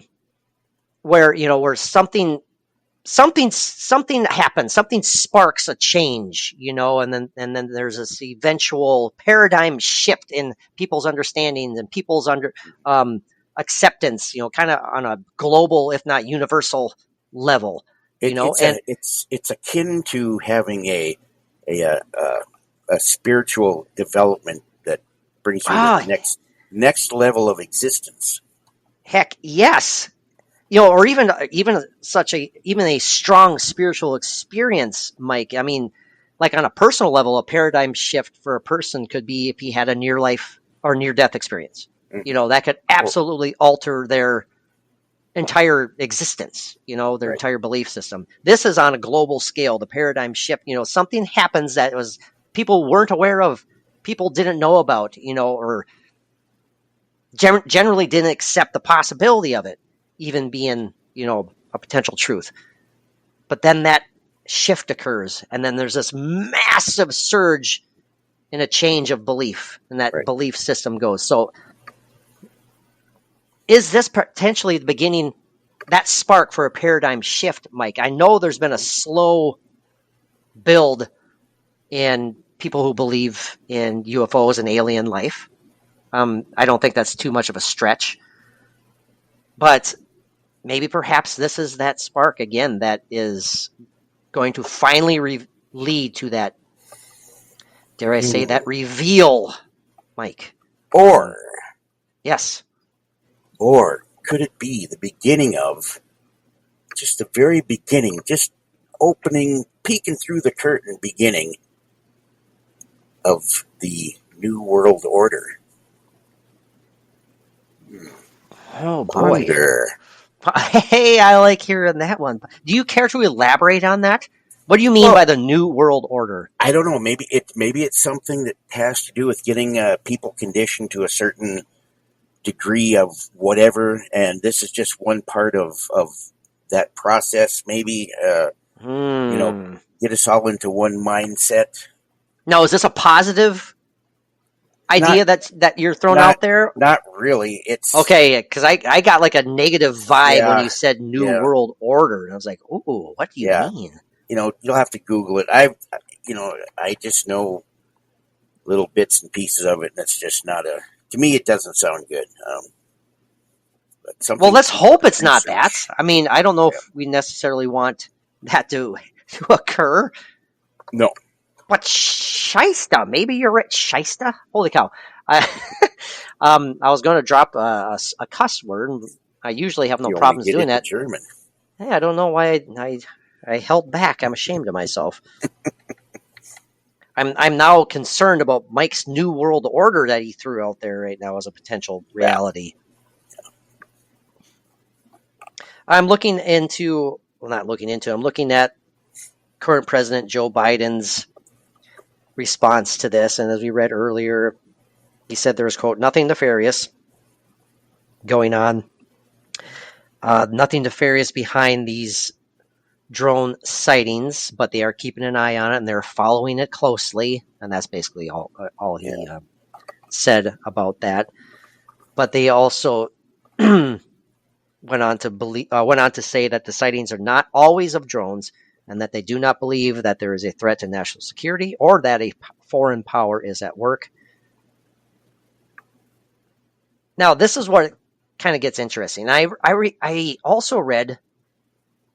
Where something happens, something sparks a change, and then there's this eventual paradigm shift in people's understandings and people's acceptance, kind of on a global, if not universal level. It's akin to having a spiritual development that brings you to the next level of existence. Heck, yes. Or even a strong spiritual experience, Mike. I mean, like on a personal level, a paradigm shift for a person could be if he had a near life or near death experience. Mm-hmm. That could absolutely alter their entire existence, their entire belief system. This is on a global scale, the paradigm shift. Something happens that was people weren't aware of, people didn't know about, or generally didn't accept the possibility of it even being, a potential truth. But then that shift occurs, and then there's this massive surge in a change of belief, and that belief system goes. So is this potentially the beginning, that spark for a paradigm shift, Mike? I know there's been a slow build in people who believe in UFOs and alien life. I don't think that's too much of a stretch. But maybe perhaps this is that spark again that is going to finally lead to that, dare I say, that reveal, Mike. Or could it be the beginning of, just the very beginning, just peeking through the curtain beginning of the New World Order? Oh, boy. Hey, I like hearing that one. Do you care to elaborate on that? What do you mean by the New World Order? I don't know. Maybe it's something that has to do with getting people conditioned to a certain degree of whatever, and this is just one part of that process. Maybe get us all into one mindset. Now, is this a positive idea that you're throwing out there? Not really. It's okay, because I got like a negative vibe when you said New World Order, and I was like, "Ooh, what do you mean?" You'll have to Google it. I just know little bits and pieces of it, and it's just not to me, it doesn't sound good. Well, let's hope it's not that. I mean, I don't know if we necessarily want that to occur. No. But Shysta, maybe you're right. Shysta? Holy cow. I was going to drop a cuss word. I usually have no problems doing that. German. Hey, I don't know why I held back. I'm ashamed of myself. I'm now concerned about Mike's New World Order that he threw out there right now as a potential reality. I'm looking at current President Joe Biden's response to this, and as we read earlier, he said there was, quote, nothing nefarious going on, nothing nefarious behind these drone sightings, but they are keeping an eye on it and they're following it closely, and that's basically all he said about that. But they also went on to say that the sightings are not always of drones, and that they do not believe that there is a threat to national security or that a foreign power is at work. Now, this is what kind of gets interesting. I also read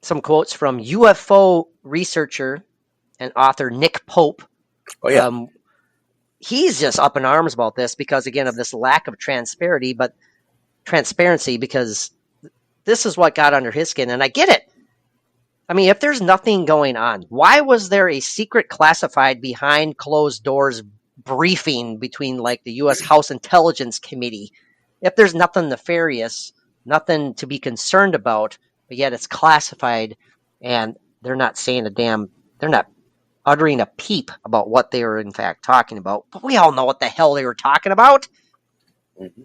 some quotes from UFO researcher and author Nick Pope. Oh yeah. He's just up in arms about this because, again, of this lack of transparency, because this is what got under his skin, and I get it. I mean, if there's nothing going on, why was there a secret classified behind closed doors briefing between like the U.S. House Intelligence Committee? If there's nothing nefarious, nothing to be concerned about, but yet it's classified and they're not saying they're not uttering a peep about what they were in fact talking about. But we all know what the hell they were talking about. Mm-hmm.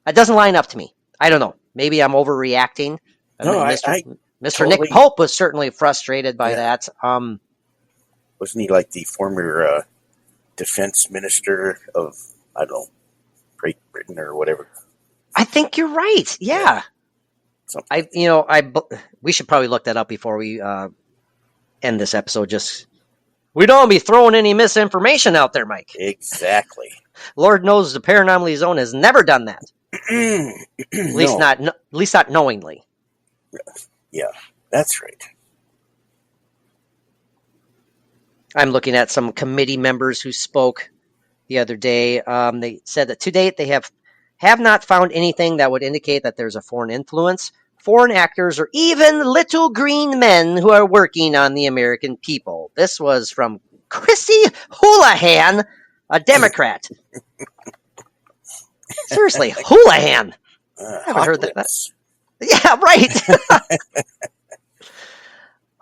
That doesn't line up to me. I don't know. Maybe I'm overreacting. No, Mr. totally, Nick Pope was certainly frustrated by that. Wasn't he like the former defense minister of, I don't know, Great Britain or whatever? I think you're right. Yeah. We should probably look that up before we end this episode. We don't be throwing any misinformation out there, Mike. Exactly. Lord knows the Paranomaly Zone has never done that. At least not knowingly. Yeah, that's right. I'm looking at some committee members who spoke the other day. They said that to date they have not found anything that would indicate that there's a foreign influence, foreign actors, or even little green men who are working on the American people. This was from Chrissy Houlihan, a Democrat. Seriously, Houlihan. I haven't heard that. Yeah, right.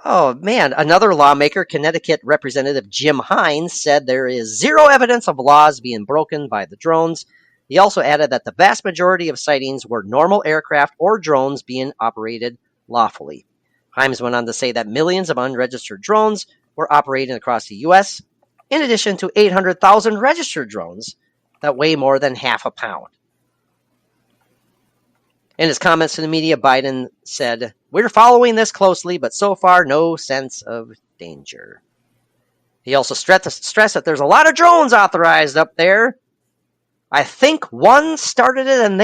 Oh, man. Another lawmaker, Connecticut Representative Jim Hines, said there is zero evidence of laws being broken by the drones. He also added that the vast majority of sightings were normal aircraft or drones being operated lawfully. Hines went on to say that millions of unregistered drones were operating across the U.S., in addition to 800,000 registered drones that weigh more than half a pound. In his comments to the media, Biden said, "We're following this closely, but so far, no sense of danger." He also stressed that there's a lot of drones authorized up there. I think one started it and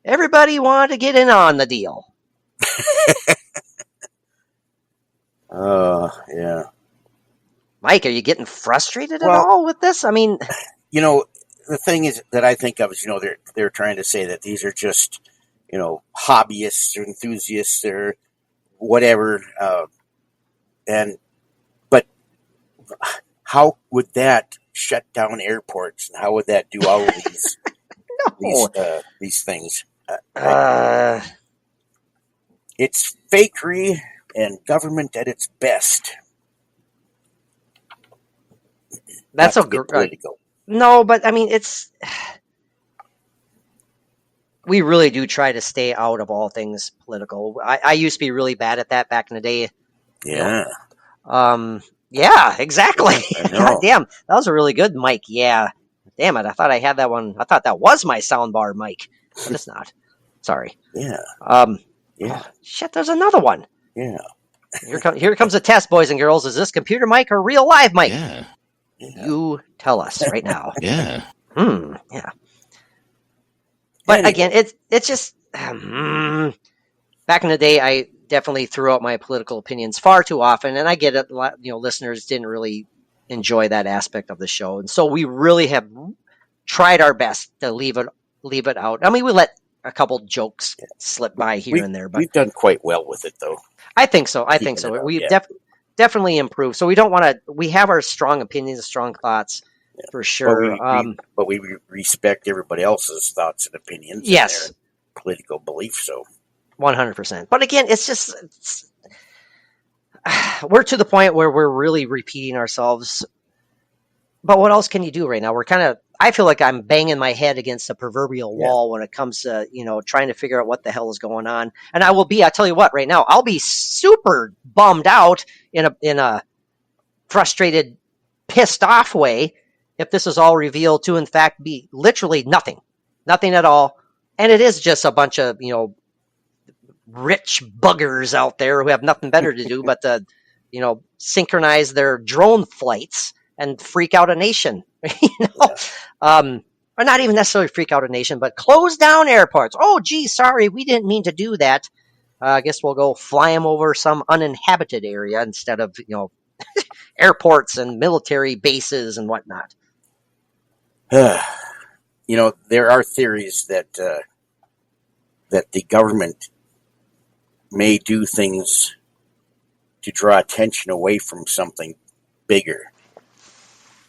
everybody wanted to get in on the deal. Yeah. Mike, are you getting frustrated at all with this? I mean, the thing is that I think of is, they're trying to say that these are just, hobbyists or enthusiasts or whatever. But how would that shut down airports, and how would that do all of these these things? It's fakery and government at its best. That's a political. No, but I mean, we really do try to stay out of all things political. I used to be really bad at that back in the day. Yeah. Yeah, exactly. God damn, that was a really good mic. Yeah. Damn it, I thought I had that one. I thought that was my soundbar mic, but it's not. Sorry. Yeah. Yeah. Oh, shit, there's another one. Yeah. Here comes a test, boys and girls. Is this computer mic or real live mic? Yeah. You tell us right now. Yeah. Yeah. But again, it's just back in the day, I definitely threw out my political opinions far too often, and I get it. Listeners didn't really enjoy that aspect of the show, and so we really have tried our best to leave it out. I mean, we let a couple jokes slip by here and there, but we've done quite well with it, though. I think so. We've definitely improved. So we don't want to. We have our strong opinions, strong thoughts, for sure. But we respect everybody else's thoughts and opinions. Yes, and their political beliefs. So 100%. But again, we're to the point where we're really repeating ourselves. But what else can you do right now? I feel like I'm banging my head against a proverbial wall when it comes to, trying to figure out what the hell is going on. And I tell you what, right now, I'll be super bummed out in a frustrated, pissed off way if this is all revealed to, in fact, be literally nothing at all. And it is just a bunch of, rich buggers out there who have nothing better to do but to, synchronize their drone flights and freak out a nation. or not even necessarily freak out a nation, but close down airports. Oh, gee, sorry, we didn't mean to do that. I guess we'll go fly them over some uninhabited area instead of, airports and military bases and whatnot. There are theories that the government may do things to draw attention away from something bigger.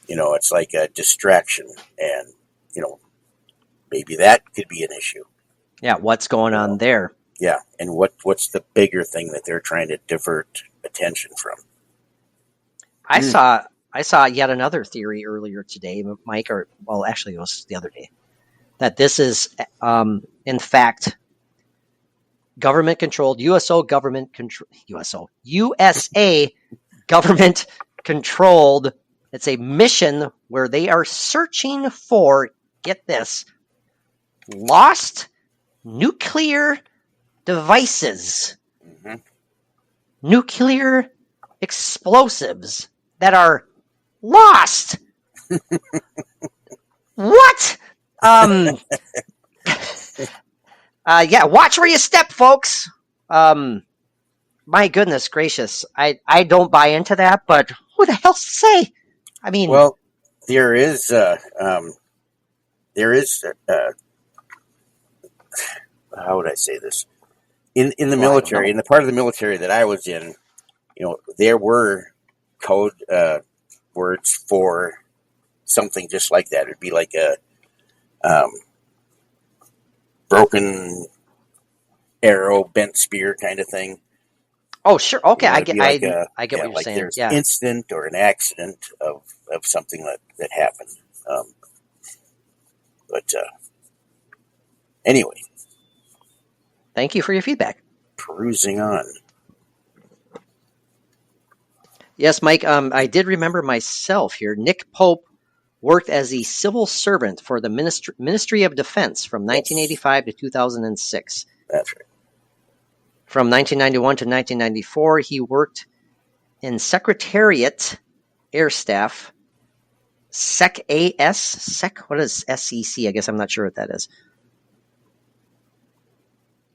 It's like a distraction, and maybe that could be an issue. Yeah, what's going on there? Yeah, and what's the bigger thing that they're trying to divert attention from? I saw yet another theory earlier today, Mike, actually it was the other day, that this is in fact government controlled, USA government controlled. It's a mission where they are searching for, get this, lost nuclear devices, nuclear explosives that are lost. What? Yeah, watch where you step, folks. My goodness gracious, I don't buy into that, but who the hell's to say? I mean, well, there is how would I say this? In the military, in the part of the military that I was in, there were code words for something just like that. It'd be like a broken arrow, bent spear kind of thing. Oh, sure. Okay, I get like what you're saying. There's Yeah, an incident or an accident of something that happened. But anyway, thank you for your feedback. Perusing on. Yes, Mike. I did remember myself here. Nick Pope worked as a civil servant for the Ministry of Defense from 1985 to 2006. That's right. From 1991 to 1994, he worked in Secretariat Air Staff, What is SEC? I guess I'm not sure what that is.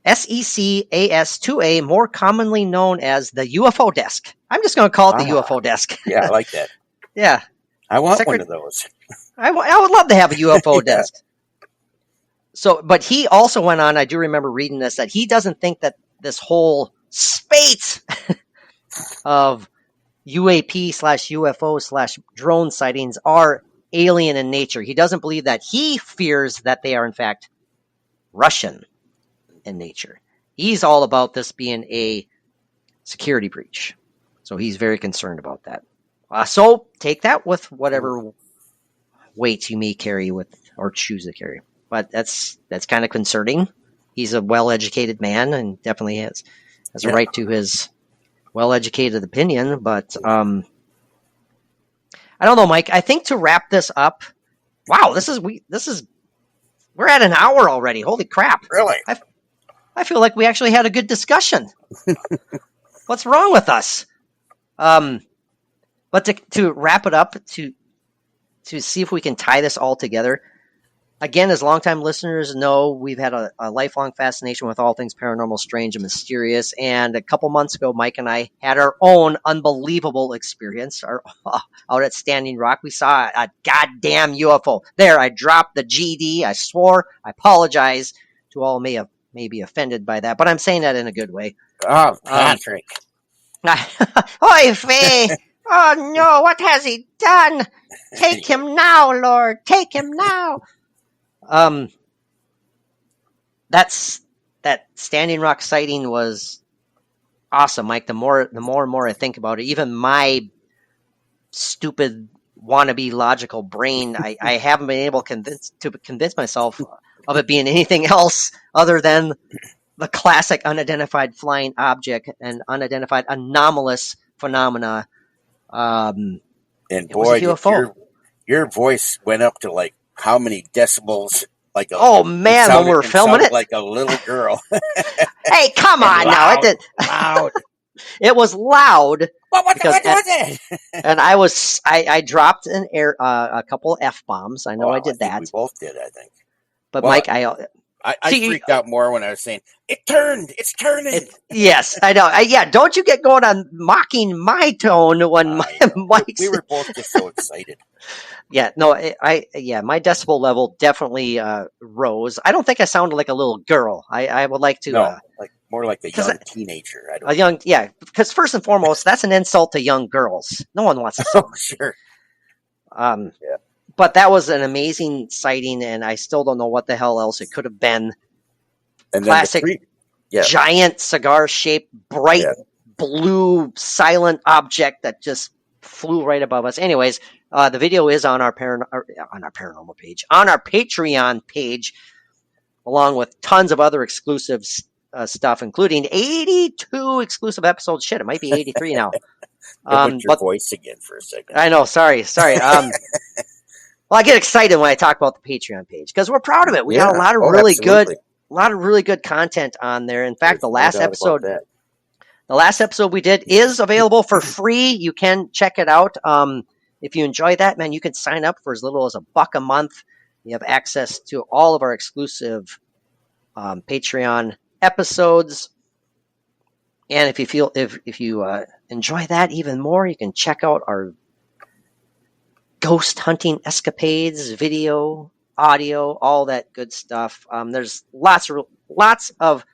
SECAS-2A, more commonly known as the UFO desk. I'm just going to call it the UFO desk. Yeah, I like that. Yeah. I want one of those. I would love to have a UFO desk. So, but he also went on, I do remember reading this, that he doesn't think that this whole spate of UAP/UFO/drone sightings are alien in nature. He doesn't believe that. He fears that they are, in fact, Russian in nature. He's all about this being a security breach. So he's very concerned about that. So take that with whatever weight you may carry with or choose to carry. But that's kind of concerning. He's a well-educated man and definitely has a right to his well-educated opinion. But I don't know, Mike. I think to wrap this up, wow, we're at an hour already. Holy crap! Really? I feel like we actually had a good discussion. What's wrong with us? But to wrap it up, to see if we can tie this all together. Again, as longtime listeners know, we've had a lifelong fascination with all things paranormal, strange, and mysterious. And a couple months ago, Mike and I had our own unbelievable experience out at Standing Rock. We saw a goddamn UFO. There, I dropped the GD. I swore. I apologize to all may be offended by that, but I'm saying that in a good way. Oh, Patrick. Oy vey! Oh no, what has he done? Take him now, Lord. Take him now. That Standing Rock sighting was awesome, Mike. The more and more I think about it, even my stupid wannabe logical brain, I haven't been able to convince myself of it being anything else other than the classic unidentified flying object and unidentified anomalous phenomena. And boy, your voice went up to like how many decibels? Like when we were filming it, like a little girl. Hey, come on loud, now! Loud. It was loud. What Because was it? and I dropped a couple F-bombs. I know I did think that. we both did, I think. But Well, Mike, I see, freaked out more when I was saying, it turned, it's turning. yes, I know. Don't you get going on mocking my tone when Mike's... We were both just so excited. Yeah, no, my decibel level definitely rose. I don't think I sounded like a little girl. I would like to... No, like more like a young teenager. Because first and foremost, that's an insult to young girls. No one wants to sound Oh, sure. Yeah. But that was an amazing sighting, and I still don't know what the hell else it could have been. And classic giant cigar-shaped, bright blue, silent object that just flew right above us. Anyways, the video is on our paranormal page, on our Patreon page, along with tons of other exclusive stuff, including 82 exclusive episodes. Shit, it might be 83 now. Put your voice again for a second. I know. Sorry. Well, I get excited when I talk about the Patreon page because we're proud of it. We got a lot of really good content on there. In fact, the last episode we did is available for free. You can check it out. If you enjoy that, man, you can sign up for as little as $1 a month. You have access to all of our exclusive Patreon episodes. And if you enjoy that even more, you can check out our ghost hunting escapades, video, audio, all that good stuff. There's lots of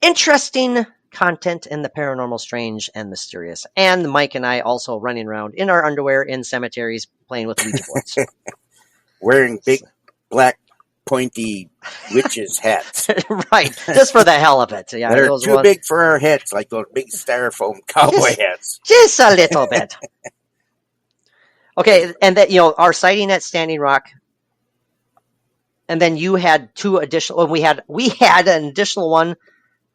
interesting content in the paranormal, strange, and mysterious. And Mike and I also running around in our underwear in cemeteries playing with Ouija boards. Wearing big black pointy witches' hats. Right, just for the hell of it. Yeah, they're too big for our heads, like those big styrofoam cowboy hats. Just a little bit. Okay, and that our sighting at Standing Rock, and then you had two additional. We had an additional one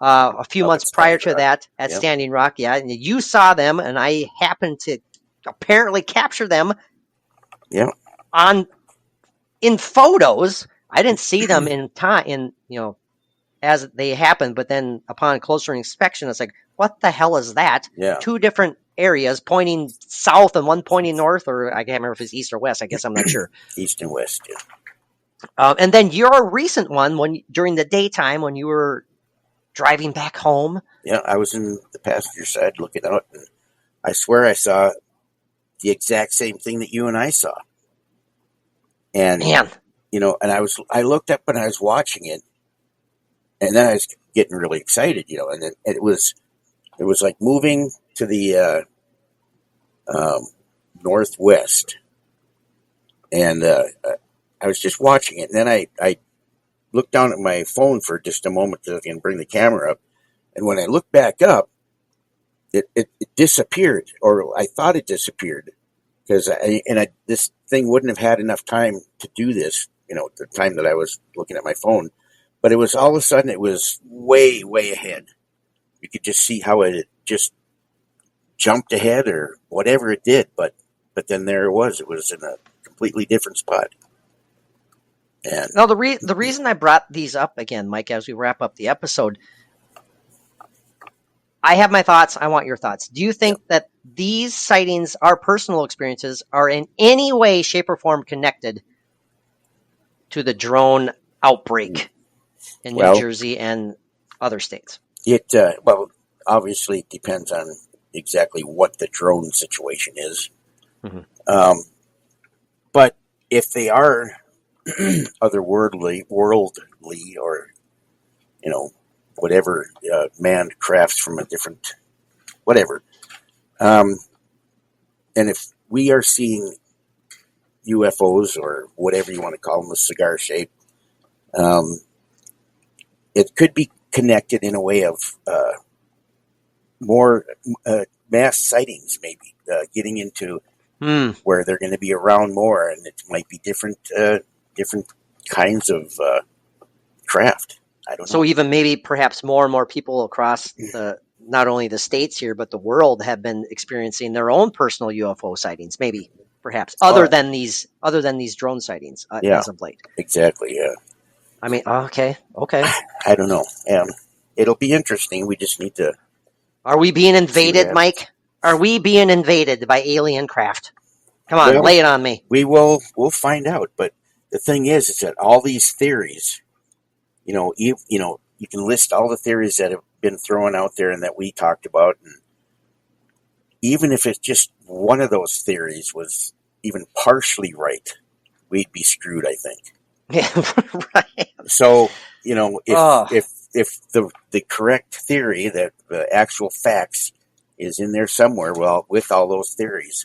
a few months prior to that at Standing Rock. Yeah, and you saw them, and I happened to apparently capture them. Yeah. In photos. I didn't see them in time, as they happened. But then upon closer inspection, it's like, what the hell is that? Yeah. Two different areas pointing south and one pointing north, or I can't remember if it's east or west. I guess I'm not sure. East and west, yeah. And then your recent one, during the daytime when you were driving back home. Yeah, I was in the passenger side looking out, and I swear I saw the exact same thing that you and I saw. And man, and I looked up and I was watching it, and then I was getting really excited, and then it was like moving to the northwest, and I was just watching it, and then I looked down at my phone for just a moment so I can bring the camera up, and when I looked back up, it disappeared, or I thought it disappeared, because this thing wouldn't have had enough time to do this, the time that I was looking at my phone, but it was all of a sudden it was way, way ahead. You could just see how it just jumped ahead or whatever it did, but then there it was in a completely different spot. And now the reason I brought these up again, Mike, as we wrap up the episode, I have my thoughts. I want your thoughts. Do you think that these sightings, our personal experiences, are in any way, shape, or form connected to the drone outbreak in New Jersey and other states? It obviously it depends on exactly what the drone situation is. Mm-hmm. But if they are otherworldly, or whatever manned crafts from a different whatever, and if we are seeing UFOs or whatever you want to call them, a cigar shape, it could be connected in a way of more mass sightings, maybe getting into where they're going to be around more, and it might be different kinds of craft. I don't know. So even maybe perhaps more and more people across not only the states here, but the world have been experiencing their own personal UFO sightings, maybe perhaps other than these drone sightings as of late. Exactly. Yeah. I mean, okay. I don't know. It'll be interesting. We just need to Are we being See what invaded, happens. Mike? Are we being invaded by alien craft? Come on, Well, lay it on me. we'll find out. But the thing is that all these theories, you can list all the theories that have been thrown out there and that we talked about, and even if it's just one of those theories was even partially right, we'd be screwed, I think. Yeah, right. So, Oh. if the correct theory, that the actual facts is in there somewhere, well, with all those theories,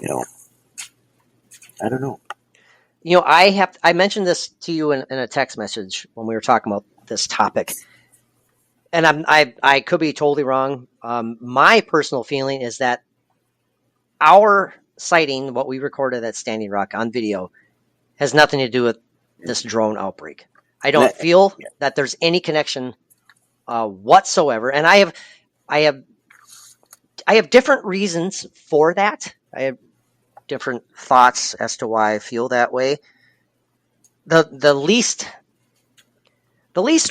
I don't know. I mentioned this to you in a text message when we were talking about this topic, and I could be totally wrong. My personal feeling is that our sighting, what we recorded at Standing Rock on video, has nothing to do with this drone outbreak. I don't feel that there's any connection whatsoever, and I have different reasons for that. I have different thoughts as to why I feel that way. The least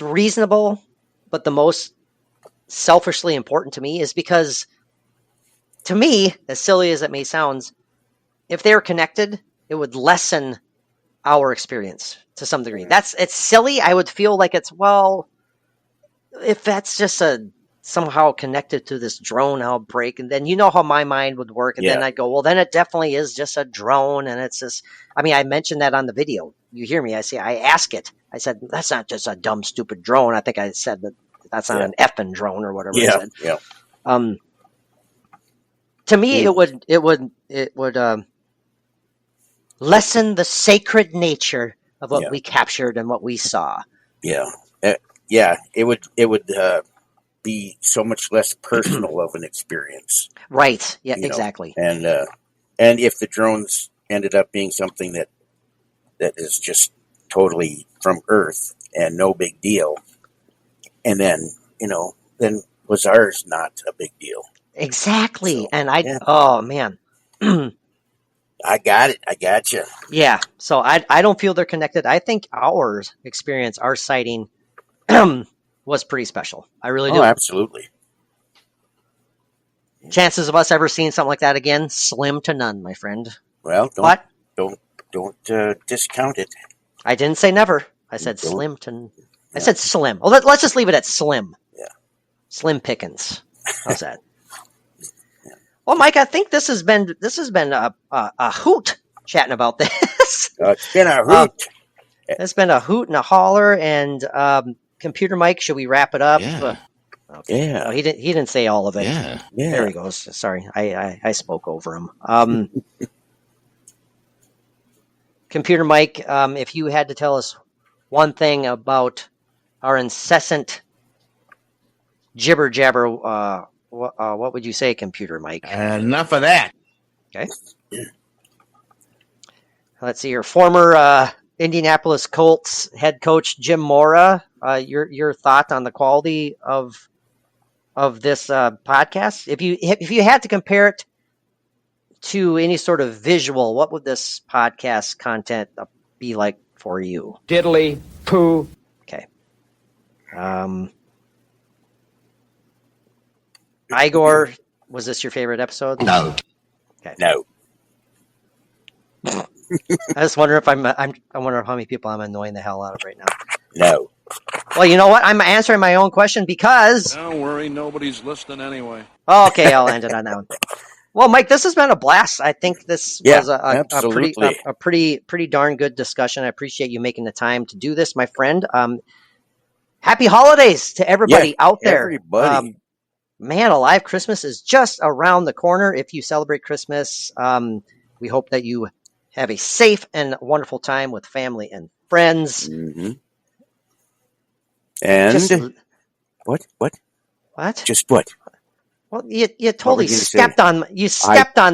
reasonable, but the most selfishly important to me is because, to me, as silly as it may sound, if they're connected, it would lessen our experience to some degree. It's silly. I would feel like if that's just somehow connected to this drone outbreak, and then how my mind would work, and then I'd go, well, then it definitely is just a drone, and it's just. I mean, I mentioned that on the video. You hear me? I ask it. I said, that's not just a dumb, stupid drone. I think I said that's not an effing drone or whatever I said. Yeah. To me, it would lessen the sacred nature of what we captured and what we saw. Yeah. It would be so much less personal of an experience. Right. Yeah, exactly. And if the drones ended up being something that is just totally from Earth and no big deal, and then was ours not a big deal? Exactly. So, and oh man. I got it. I got you. Yeah. So I don't feel they're connected. I think our experience, our sighting, was pretty special. I really do. Oh, absolutely. Chances of us ever seeing something like that again, slim to none, my friend. Well, don't discount it. I didn't say never. I said slim to. I said slim. Well, let's just leave it at slim. Yeah. Slim pickings. How's that? Well, Mike, I think this has been a hoot chatting about this. It's been a hoot. It's been a hoot and a holler. And computer Mike, should we wrap it up? Yeah. Okay. Yeah. No, he didn't say all of it. Yeah. There he goes. Sorry, I spoke over him. Computer Mike, if you had to tell us one thing about our incessant jibber jabber, what would you say, Computer Mike? Enough of that. Okay. Let's see here. Former Indianapolis Colts head coach Jim Mora, your thought on the quality of this podcast? If you had to compare it to any sort of visual, what would this podcast content be like for you? Diddly poo. Okay. Igor, was this your favorite episode? No. Okay. No. I just wonder if I wonder how many people I'm annoying the hell out of right now. No. Well, you know what? I'm answering my own question because. Don't worry, nobody's listening anyway. Okay, I'll end it on that one. Well, Mike, this has been a blast. I think this was a pretty darn good discussion. I appreciate you making the time to do this, my friend. Happy holidays to everybody out there. Everybody. Man alive, Christmas is just around the corner. If you celebrate Christmas, we hope that you have a safe and wonderful time with family and friends. Mm-hmm. And what? Just what? Well, you totally stepped say? on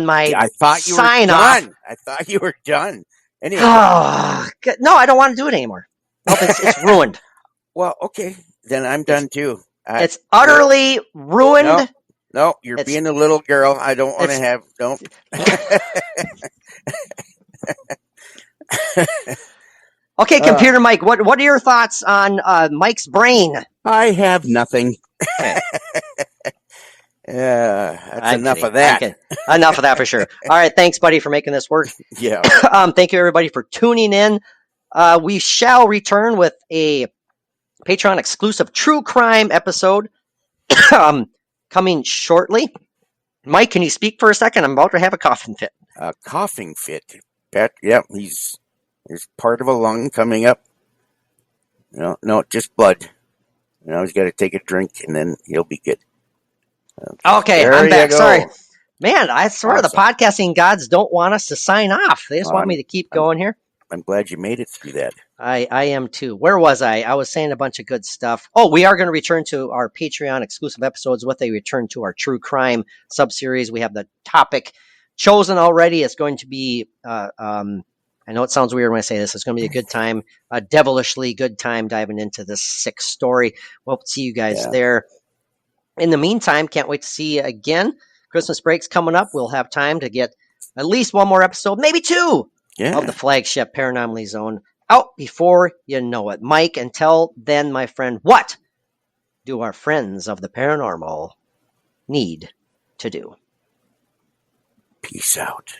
my I thought you sign were off. done. I thought you were done. Anyway. Oh, no, I don't want to do it anymore. Nope, it's ruined. Well, okay, then I'm done too. It's utterly ruined. No, you're being a little girl. I don't want to have. Don't. Okay, Computer Mike, what are your thoughts on Mike's brain? I have nothing. Okay. That's I'm enough kidding. of that. Enough of that for sure. All right. Thanks, buddy, for making this work. Yeah. Thank you, everybody, for tuning in. We shall return with a Patreon exclusive true crime episode coming shortly. Mike, can you speak for a second? I'm about to have a coughing fit. A coughing fit. Pat, yeah, there's part of a lung coming up. No, just blood. He's got to take a drink and then he'll be good. Okay, There I'm you back. go. Sorry. Man, I swear Awesome. the podcasting gods don't want us to sign off. They just want me to keep going here. I'm glad you made it through that. I am too. Where was I? I was saying a bunch of good stuff. Oh, we are going to return to our Patreon exclusive episodes with a return to our true crime sub-series. We have the topic chosen already. It's going to be, I know it sounds weird when I say this. It's going to be a good time, a devilishly good time diving into this sick story. We'll see you guys there. In the meantime, can't wait to see you again. Christmas break's coming up. We'll have time to get at least one more episode, maybe two, of the flagship Paranomaly Zone out before you know it. Mike, until then, my friend, what do our friends of the paranormal need to do? Peace out.